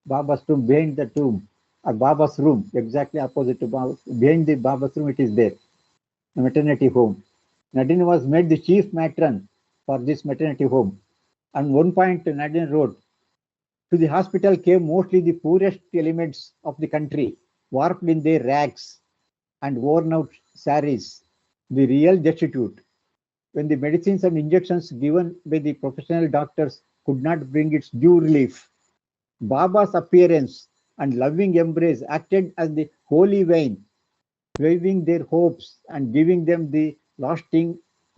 S2: Baba's tomb, behind the tomb, or Baba's room, exactly opposite to Baba, behind the Baba's room, it is there, the maternity home. Nadine was made the chief matron for this maternity home. And one point Nadine wrote, to the hospital came mostly the poorest elements of the country, warped in their rags and worn out saris, the real destitute. When the medicines and injections given by the professional doctors could not bring its due relief, Baba's appearance and loving embrace acted as the holy vein, waving their hopes and giving them the lasting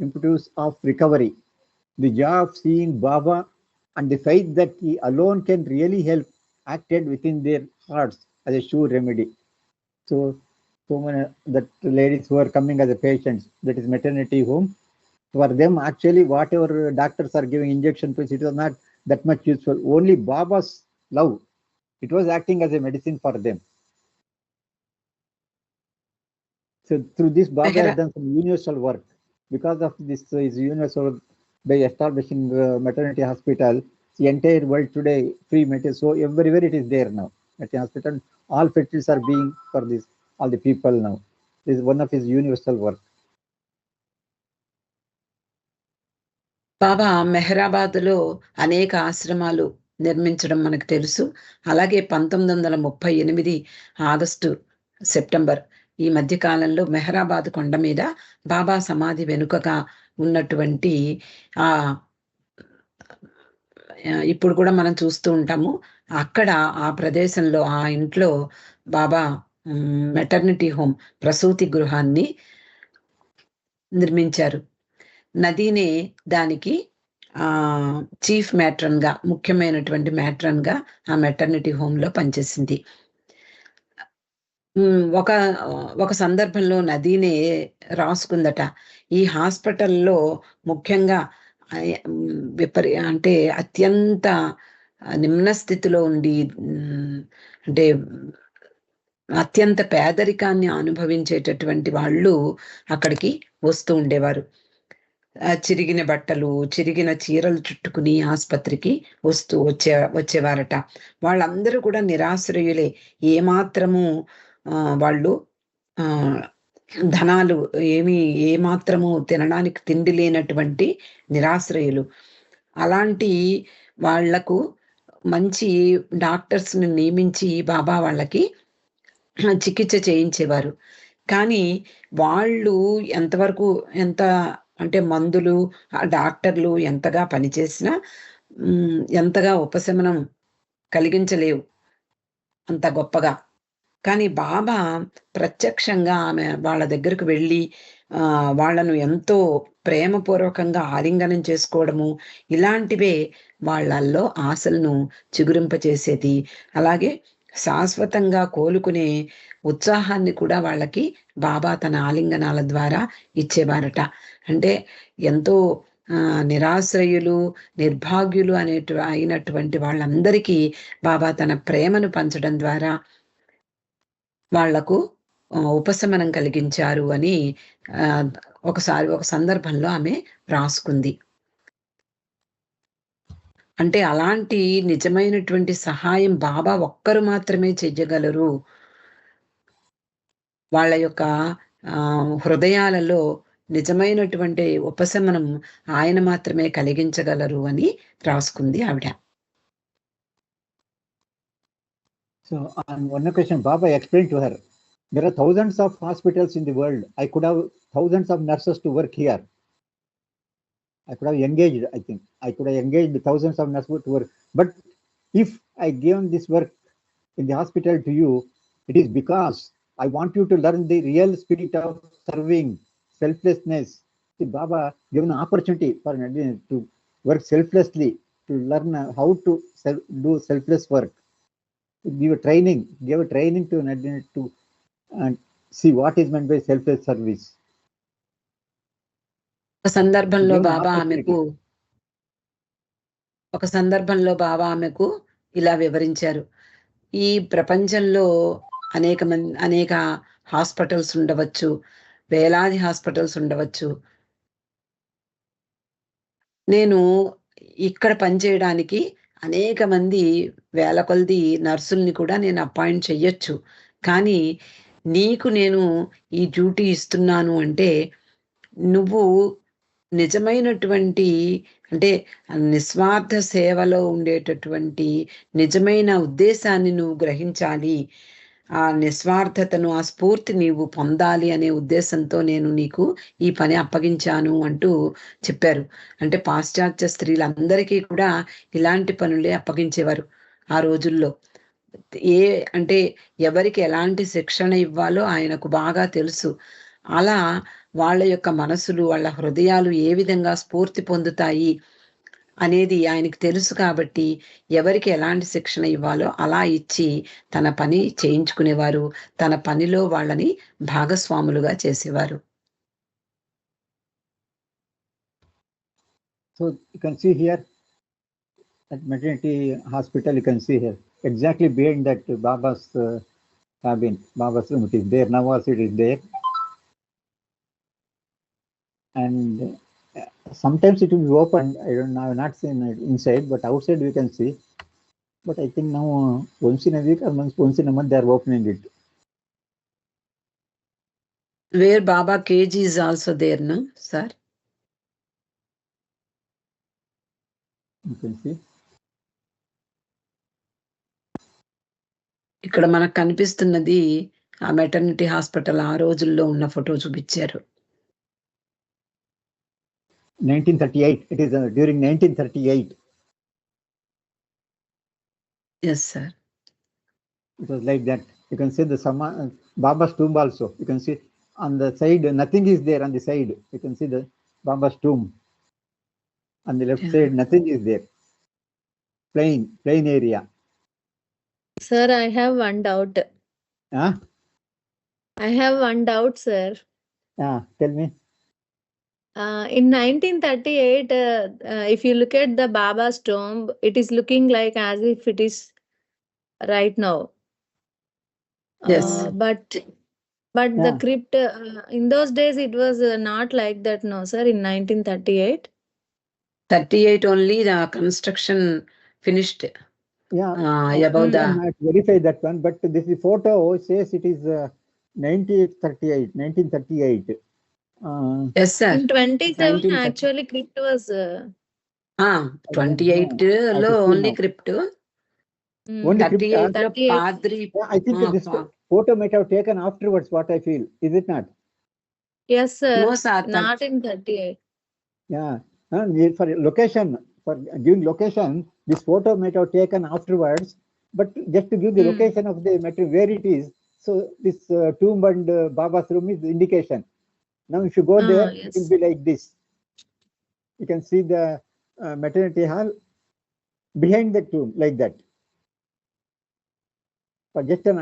S2: impetus of recovery. The joy of seeing Baba and the faith that he alone can really help acted within their hearts as a sure remedy. So many that ladies who are coming as a patients, that is maternity home, for them actually whatever doctors are giving injection to, it was not that much useful. Only Baba's love, it was acting as a medicine for them. So through this, Baba has done some universal work. Because of this is universal work by establishing maternity hospital, the entire world today free maternity. So everywhere it is there now. Maternity hospital, all facilities are being for this, all the people now. This is one of his universal work.
S1: బాబా మెహరాబాద్లో అనేక ఆశ్రమాలు నిర్మించడం మనకు తెలుసు. అలాగే 1938 August September ఈ మధ్య కాలంలో మెహరాబాద్ కొండ మీద బాబా సమాధి వెనుకగా ఉన్నటువంటి ఇప్పుడు కూడా మనం చూస్తూ ఉంటాము. అక్కడ ఆ ప్రదేశంలో ఆ ఇంట్లో బాబా మెటర్నిటీ హోమ్, ప్రసూతి గృహాన్ని నిర్మించారు. నదీనే దానికి చీఫ్ మ్యాట్రన్ గా, ముఖ్యమైనటువంటి మ్యాట్రన్ గా ఆ మెటర్నిటీ హోమ్ లో పనిచేసింది. ఒక సందర్భంలో నదీనే రాసుకుందట, ఈ హాస్పిటల్లో ముఖ్యంగా అంటే అత్యంత నిమ్న స్థితిలో ఉండి, అంటే అత్యంత పేదరికాన్ని అనుభవించేటటువంటి వాళ్ళు అక్కడికి వస్తూ ఉండేవారు. చిరిగిన బట్టలు, చిరిగిన చీరలు చుట్టుకుని ఆస్పత్రికి వచ్చేవారట. వాళ్ళందరూ కూడా నిరాశ్రయులే. ఏమాత్రము వాళ్ళు ధనాలు ఏమాత్రము తినడానికి తిండి లేనటువంటి నిరాశ్రయులు. అలాంటి వాళ్లకు మంచి డాక్టర్స్‌ని నియమించి బాబా వాళ్ళకి చికిత్స చేయించేవారు. కానీ వాళ్ళు ఎంత అంటే మందులు, డాక్టర్లు ఎంతగా పనిచేసినా ఎంతగా ఉపశమనం కలిగించలేవు అంత గొప్పగా. కానీ బాబా ప్రత్యక్షంగా వాళ్ళ దగ్గరకు వెళ్ళి వాళ్ళను ఎంతో ప్రేమపూర్వకంగా ఆలింగనం చేసుకోవడము, ఇలాంటివే వాళ్ళల్లో ఆశలను చిగురింపచేసేది. అలాగే శాశ్వతంగా కోలుకునే ఉత్సాహాన్ని కూడా వాళ్ళకి బాబా తన ఆలింగనాల ద్వారా ఇచ్చేవారట. అంటే ఎంతో నిరాశ్రయులు, నిర్భాగ్యులు అయినటువంటి వాళ్ళందరికీ బాబా తన ప్రేమను పంచడం ద్వారా వాళ్లకు ఉపశమనం కలిగించారు అని ఒక సందర్భంలో ఆమె రాసుకుంది. అంటే అలాంటి నిజమైనటువంటి సహాయం బాబా ఒక్కరు మాత్రమే చెయ్యగలరు. వాళ్ళ యొక్క హృదయాలలో నిజమైనటువంటి ఉపశమనం ఆయన మాత్రమే కలిగించగలరు అని రాసుకుంది ఆవిడ.
S2: So on one occasion, Baba explained to her, there are thousands of hospitals in the world. I could have thousands of nurses to work here. I could have engaged, I think. I could have engaged thousands of nurses to work. But if I gave this work in the hospital to you, it is because I want you to learn the real spirit of serving, selflessness. See, Baba given an opportunity for Nadine to work selflessly, to learn how to do selfless work. Give a training to Nadine to see what is meant by selfless service.
S1: ఒక సందర్భంలో బాబా ఆమెకు ఇలా వివరించారు. ఈ ప్రపంచంలో అనేక hospitals ఉండవచ్చు, వేలాది హాస్పిటల్స్ ఉండవచ్చు. నేను ఇక్కడ పనిచేయడానికి అనేక మంది వేల కొలది నర్సుల్ని కూడా నేను అపాయింట్ చెయ్యొచ్చు. కానీ నీకు నేను ఈ డ్యూటీ ఇస్తున్నాను అంటే నువ్వు నిజమైనటువంటి అంటే నిస్వార్థ సేవలో ఉండేటటువంటి నిజమైన ఉద్దేశాన్ని నువ్వు గ్రహించాలి. ఆ నిస్వార్థతను, ఆ స్ఫూర్తి నీవు పొందాలి అనే ఉద్దేశంతో నేను నీకు ఈ పని అప్పగించాను అంటూ చెప్పారు. అంటే పాశ్చాత్య స్త్రీలందరికీ కూడా ఇలాంటి పనులే అప్పగించేవారు ఆ రోజుల్లో. అంటే ఎవరికి ఎలాంటి శిక్షణ ఇవ్వాలో ఆయనకు బాగా తెలుసు. అలా వాళ్ళ యొక్క మనసులు, వాళ్ళ హృదయాలు ఏ విధంగా స్ఫూర్తి పొందుతాయి అనేది ఆయనకు తెలుసు. కాబట్టి ఎవరికి ఎలాంటి శిక్షణ ఇవ్వాలో అలా ఇచ్చి తన పని చేయించుకునేవారు. తన పనిలో వాళ్ళని భాగస్వాములుగా చేసేవారు.
S2: So you can see here at maternity hospital, you can see here exactly behind that Baba's cabin, Baba's room, it is there. Now also it is there. And sometimes it will be open. I don't know, I have not seen it inside, but outside we can see. But I think now once in a week or once in a month they are opening it.
S1: Where Baba cage is also there, no, sir?
S2: You can see.
S1: ఇక్కడ మనకు కనిపిస్తున్నది ఆ maternity hospital ఆ రోజుల్లో ఉన్న photo చూపించారు.
S2: 1938. It is during 1938.
S1: Yes, sir.
S2: It was like that. You can see the Baba's tomb also. You can see on the side, nothing is there on the side. You can see the Baba's tomb. On the left side, nothing is there. Plain area.
S3: Sir, I have one doubt.
S2: Huh?
S3: I have one doubt, sir.
S2: Tell me.
S3: In 1938, if you look at the Baba's tomb, it is looking like as if it is right now.
S1: Yes.
S3: But the
S2: Yeah.
S3: crypt in those days it was not like that, no sir, in 1938.
S1: 38 only the construction finished.
S2: Yeah.
S1: About
S2: I
S1: the
S2: might verify that one, but this photo says it is 1938.
S1: yes sir.
S3: In 27
S1: 1930.
S3: actually crypt was
S1: 28
S2: I
S1: లో
S2: can see
S1: only
S2: now.
S1: Crypt,
S2: Only crypt.
S1: 38 లో
S3: 38.
S1: పాద్రి.
S2: Yeah, I think this photo might have taken afterwards, what I feel. Is it not?
S3: Yes sir,
S1: No sir.
S3: not in 38.
S2: Yeah. For location, for giving location, this photo might have taken afterwards, but just to give the location of the material where it is. So this tomb and Baba's room is the indication. Now if you go there, it
S3: Yes.
S2: will be like this. You can see the maternity hall behind the tomb, like that. For just an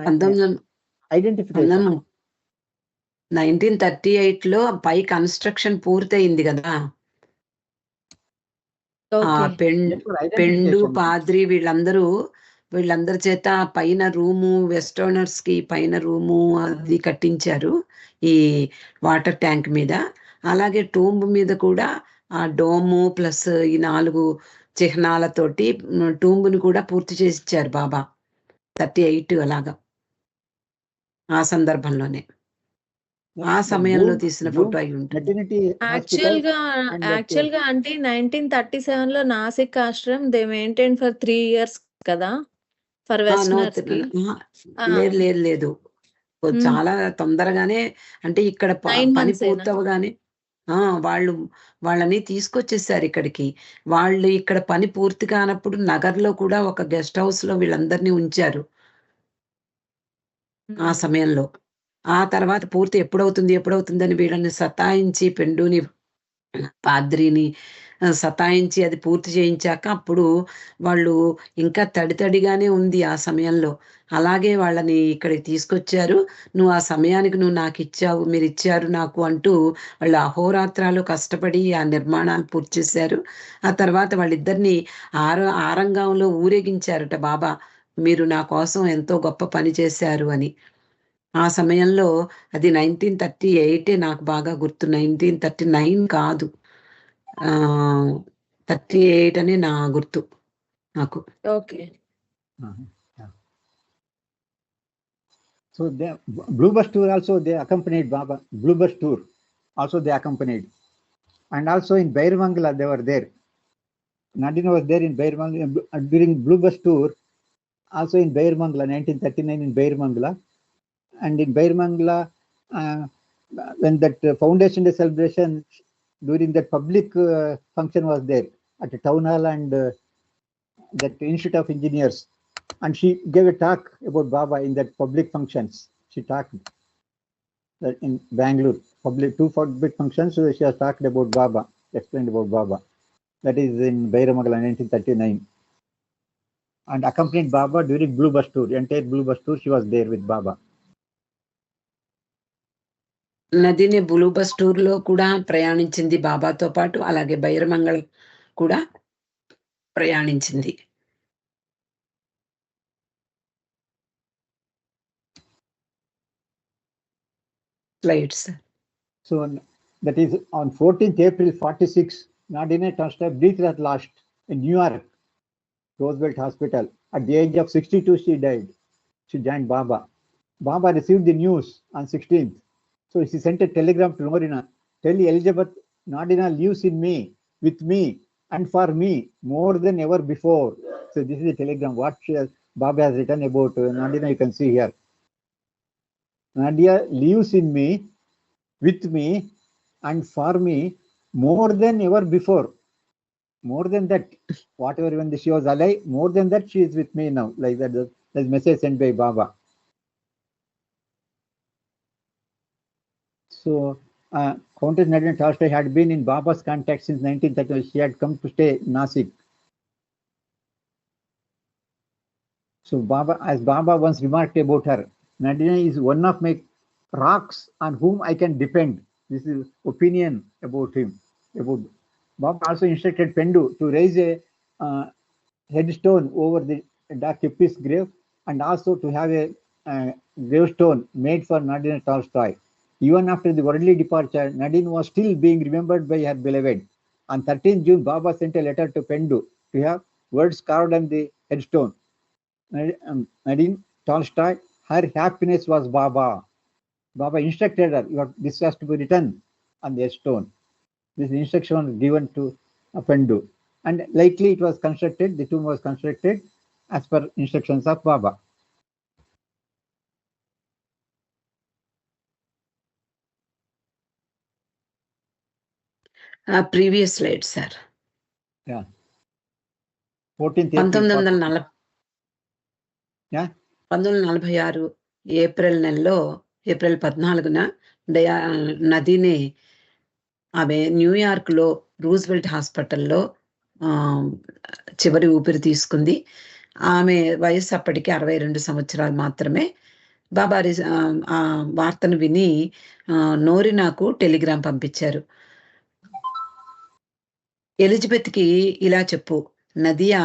S2: identification.
S1: 1938 లో పై construction పూర్తయింది కదా. పెండు పాద్రి వీళ్ళందరి చేత పైన room, westerners కి పైన room అది కట్టించారు ఈ వాటర్ ట్యాంక్ మీద. అలాగే టూంబ్ మీద కూడా ఆ డోము ప్లస్ ఈ 4 చిహ్నాలతోటి టూంబ్ని కూడా పూర్తి చేసి ఇచ్చారు బాబా 38 అలాగా. ఆ సందర్భంలోనే ఆ సమయంలో తీసిన ఫోటో అయి ఉంటుంది.
S3: యాక్చువల్ గా అంటే 1937 లో Nasik ashram they maintain for 3 years కదా ఫర్ వెస్టర్నర్స్ కి.
S1: లేదు చాలా తొందరగానే, అంటే ఇక్కడ పని పూర్తవగానే వాళ్ళని తీసుకొచ్చేసారు ఇక్కడికి. వాళ్ళు ఇక్కడ పని పూర్తి కానప్పుడు నగర్లో కూడా ఒక గెస్ట్ హౌస్ లో వీళ్ళందరినీ ఉంచారు ఆ సమయంలో. ఆ తర్వాత పూర్తి ఎప్పుడవుతుందని వీళ్ళని సతాయించి పెండుని పాద్రిని సతాయించి అది పూర్తి చేయించాక అప్పుడు వాళ్ళు ఇంకా తడిగానే ఉంది ఆ సమయంలో. అలాగే వాళ్ళని ఇక్కడికి తీసుకొచ్చారు. నువ్వు ఆ సమయానికి నువ్వు నాకు ఇచ్చావు, మీరు ఇచ్చారు నాకు అంటూ వాళ్ళు అహోరాత్రాలు కష్టపడి ఆ నిర్మాణాలు పూర్తి చేశారు. ఆ తర్వాత వాళ్ళిద్దరిని ఆరంగంలో ఊరేగించారట బాబా, మీరు నా కోసం ఎంతో గొప్ప పని చేశారు అని. ఆ సమయంలో అది 1938 నాకు బాగా గుర్తు, 1939 కాదు, 38 అని నా గుర్తు నాకు.
S3: Okay.
S2: So the Bluebus tour also they accompanied Baba. Bluebus tour also they accompanied, and also in Bairmangala they were there. Nadina was there in Bairmangala during Bluebus tour. Also in Bairmangala 1939 in Bairmangala, and in Bairmangala when that foundation day celebration during that public function was there at the town hall and that Institute of Engineers. And she gave a talk about Baba in that public functions. She talked in Bangalore, two public functions. So she has talked about Baba, explained about Baba. That is in Bairamagala 1939. And accompanied Baba during Bluebus tour. Entire Bluebus tour, she was there with Baba.
S1: నదిని బ్లూబస్ tour లో కూడా ప్రయాణించింది బాబాతో పాటు. అలాగే బైరమంగళ కూడా ప్రయాణించింది. Slides.
S2: So that is on 14th April 46, Nadine Tolstoy breathed at last in New York, Roosevelt Hospital. At the age of 62, she died. She joined Baba. Baba received the news on 16th. So she sent a telegram to Norina. Tell Elizabeth, Nadina lives in me, with me, and for me more than ever before. So this is a telegram. What Baba has written about Nadina, you can see here. Nadia lives in me, with me, and for me more than ever before. More than that, whatever when she was alive, more than that, she is with me now. Like that, the message sent by Baba. So Countess Nadine Tolstoy had been in Baba's contact since 1930. She had come to stay in Nasik. So Baba, as Baba once remarked about her, Nadine is one of my rocks on whom I can depend. This is opinion about him. About Baba also instructed Pendu to raise a headstone over the Dr. Kippi's grave, and also to have a gravestone made for Nadine Tolstoy. Even after the worldly departure, Nadine was still being remembered by her beloved. On 13th June, Baba sent a letter to Pendu to have words carved on the headstone. Nadine Tolstoy, her happiness was Baba. Baba instructed her, this has to be written on the headstone. This instruction was given to Pendu. And likely it was constructed, the tomb was constructed as per instructions of Baba.
S1: Previous slide sir. 1946 April నెలలో, April 14న నదిని ఆమె New York లో Roosevelt హాస్పిటల్లో చివరి ఊపిరి తీసుకుంది. ఆమె వయసు అప్పటికి 62 సంవత్సరాలు మాత్రమే. బాబా ఆ వార్తను విని నోరినాకు టెలిగ్రామ్ పంపించారు. ఎలిజబెత్కి ఇలా చెప్పు, నదియా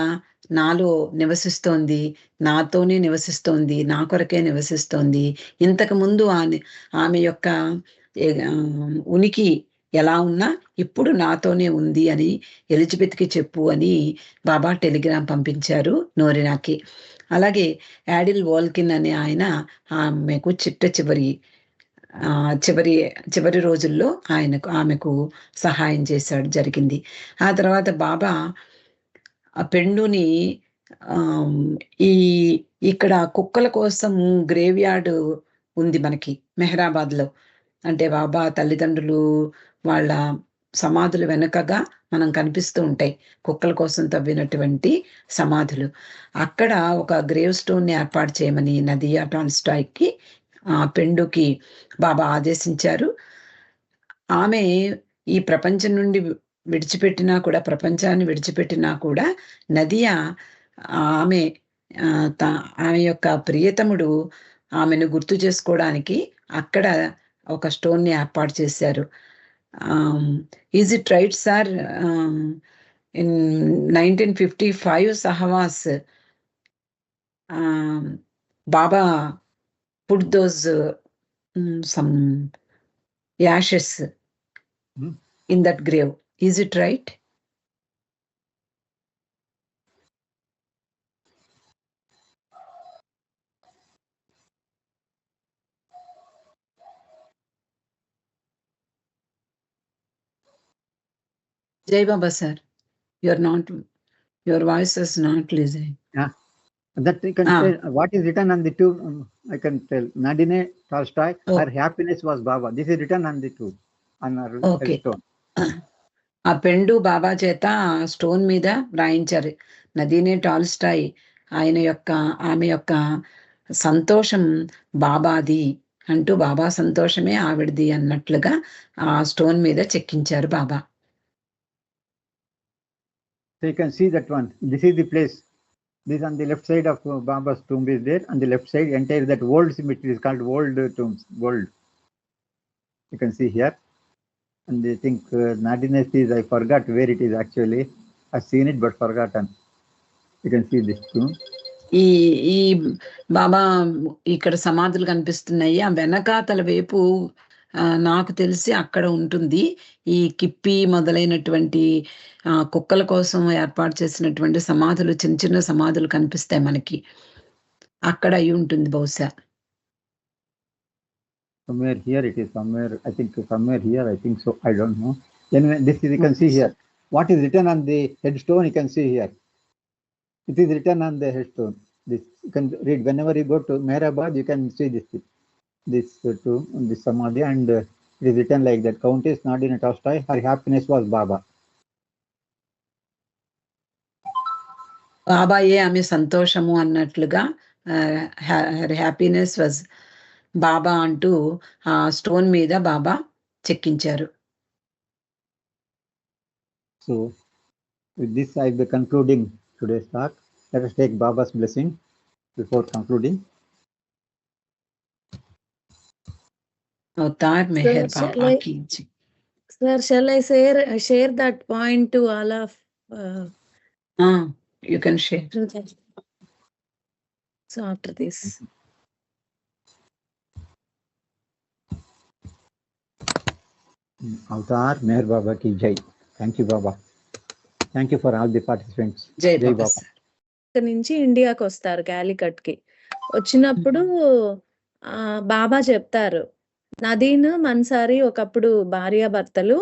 S1: నాలో నివసిస్తోంది, నాతోనే నివసిస్తోంది, నా కొరకే నివసిస్తోంది. ఇంతకు ముందు ఆమె యొక్క ఉనికి ఎలా ఉన్నా ఇప్పుడు నాతోనే ఉంది అని ఎలిజబెత్కి చెప్పు అని బాబా టెలిగ్రామ్ పంపించారు నోరినాకి. అలాగే యాడిల్ వాల్కిన్ అనే ఆయన ఆమెకు చివరి రోజుల్లో ఆమెకు సహాయం చేశాడు, జరిగింది. ఆ తర్వాత బాబా ఆ పెండుని ఇక్కడ కుక్కల కోసం గ్రేవ్ యార్డ్ ఉంది మనకి మెహరాబాద్ లో. అంటే బాబా తల్లిదండ్రులు వాళ్ళ సమాధులు వెనకగా మనం కనిపిస్తూ ఉంటాయి కుక్కల కోసం తవ్వినటువంటి సమాధులు. అక్కడ ఒక గ్రేవ్ స్టోన్ ని ఏర్పాటు చేయమని నదియా టాల్స్టాయ్కి పెండుకి బాబా ఆదేశించారు. ఆమె ఈ ప్రపంచం నుండి ప్రపంచాన్ని విడిచిపెట్టినా కూడా నదియా ఆమె యొక్క ప్రియతముడు ఆమెను గుర్తు చేసుకోవడానికి అక్కడ ఒక స్టోన్ ని ఏర్పాటు చేశారు. Is it right sir? In 1955 Sahavas Baba put those some ashes in that grave. Is it right? Jai Baba sir, your voice is not listening.
S2: That I can tell. What is written on the tomb, I can tell. Nadine Tolstoy, her happiness was Baba. This is written on the tomb, on her stone.
S1: ఆ పెండు బాబా చేత stone మీద రాయించారు, నదీనే Tolstoy ఆమె యొక్క సంతోషం బాబాది అంటూ, బాబా సంతోషమే ఆవిడది అన్నట్లుగా ఆ స్టోన్ మీద చెక్కించారు బాబా.
S2: So you can see that one. This is the place. This on the left side of Baba's tomb is there. On the left side, entire that old cemetery is called old tombs. Old. You can see here. And they think Nadine is, I forgot where it is actually. I've seen it but forgotten. You can see this tomb.
S1: ఈ బాబా ఇక్కడ సమాధులు కనిపిస్తున్నాయి. ఆ వెనకాతల వైపు నాకు తెలిసి అక్కడ ఉంటుంది ఈ కిప్పి మొదలైనటువంటి కుక్కల కోసం ఏర్పాటు చేసినటువంటి సమాధులు, చిన్న చిన్న సమాధులు కనిపిస్తాయి మనకి. అక్కడ అయి ఉంటుంది బహుశా.
S2: Somewhere here it is, somewhere I think so. I don't know. Anyway, this is, you can see here. What is written on the headstone, you can see here. It is written on the headstone. This you can read whenever you go to Mehrabad. You can see this samadhi, and it is written like that. Countess Nadine Tolstoy, her happiness was Baba.
S1: బాబాయే ఆమె సంతోషము అన్నట్లుగా her happiness was బాబా అంటూ ఆ stone మీద బాబా చెక్కించారు.
S2: So with this I will be concluding today's talk. Let us take Baba's blessing before concluding.
S1: Avtar meher Baba ki jai.
S3: Sir, shall I share that point to all of
S1: You can share.
S3: So after this.
S2: Avatar Meher Baba ki jai. Thank you, Baba. Thank you for all the participants.
S1: జై
S2: Jai
S1: బాబా
S2: Baba.
S1: Sir.
S3: ఇక్కడ నుంచి ఇండియాకి వస్తారు క్యాలికట్ కి. వచ్చినప్పుడు బాబా చెప్తారు, నదీన్ మన్సారి ఒకప్పుడు భార్యాభర్తలు,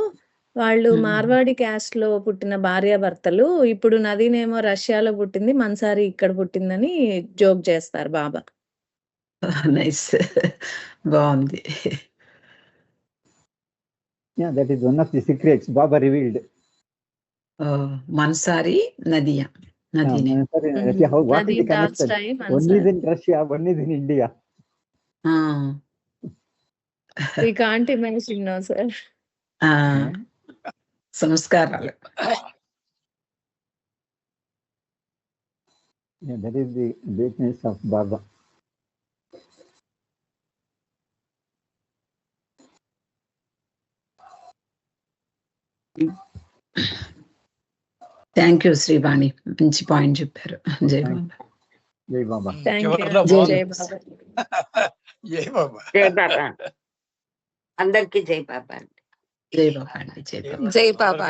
S3: వాళ్ళు మార్వాడి క్యాస్ట్ లో పుట్టిన భార్యాభర్తలు, ఇప్పుడు నదీన్ ఏమో రష్యాలో పుట్టింది, మన్సారి ఇక్కడ పుట్టిందని జోక్ చేస్తారు బాబా.
S1: నైస్, బాగుంది.
S2: Yeah, that is one of the secrets Baba revealed.
S1: Mansari నదియా, నదీనే.
S2: What is the connection? One is in Russia, one is in India.
S3: We can't imagine, no sir.
S1: సంస్కారాలు.
S2: Yeah, that is the greatness of Baba.
S1: Thank you Srivani, మంచి point చెప్పారు. జై బాబా.
S2: Jai Baba.
S3: Thank you. జై బాబా.
S4: జై బాబా.
S5: జై బాబా. అందరికీ జై బాబా.
S1: జై బాబా అండి. జై బాబా.
S5: జై బాబా.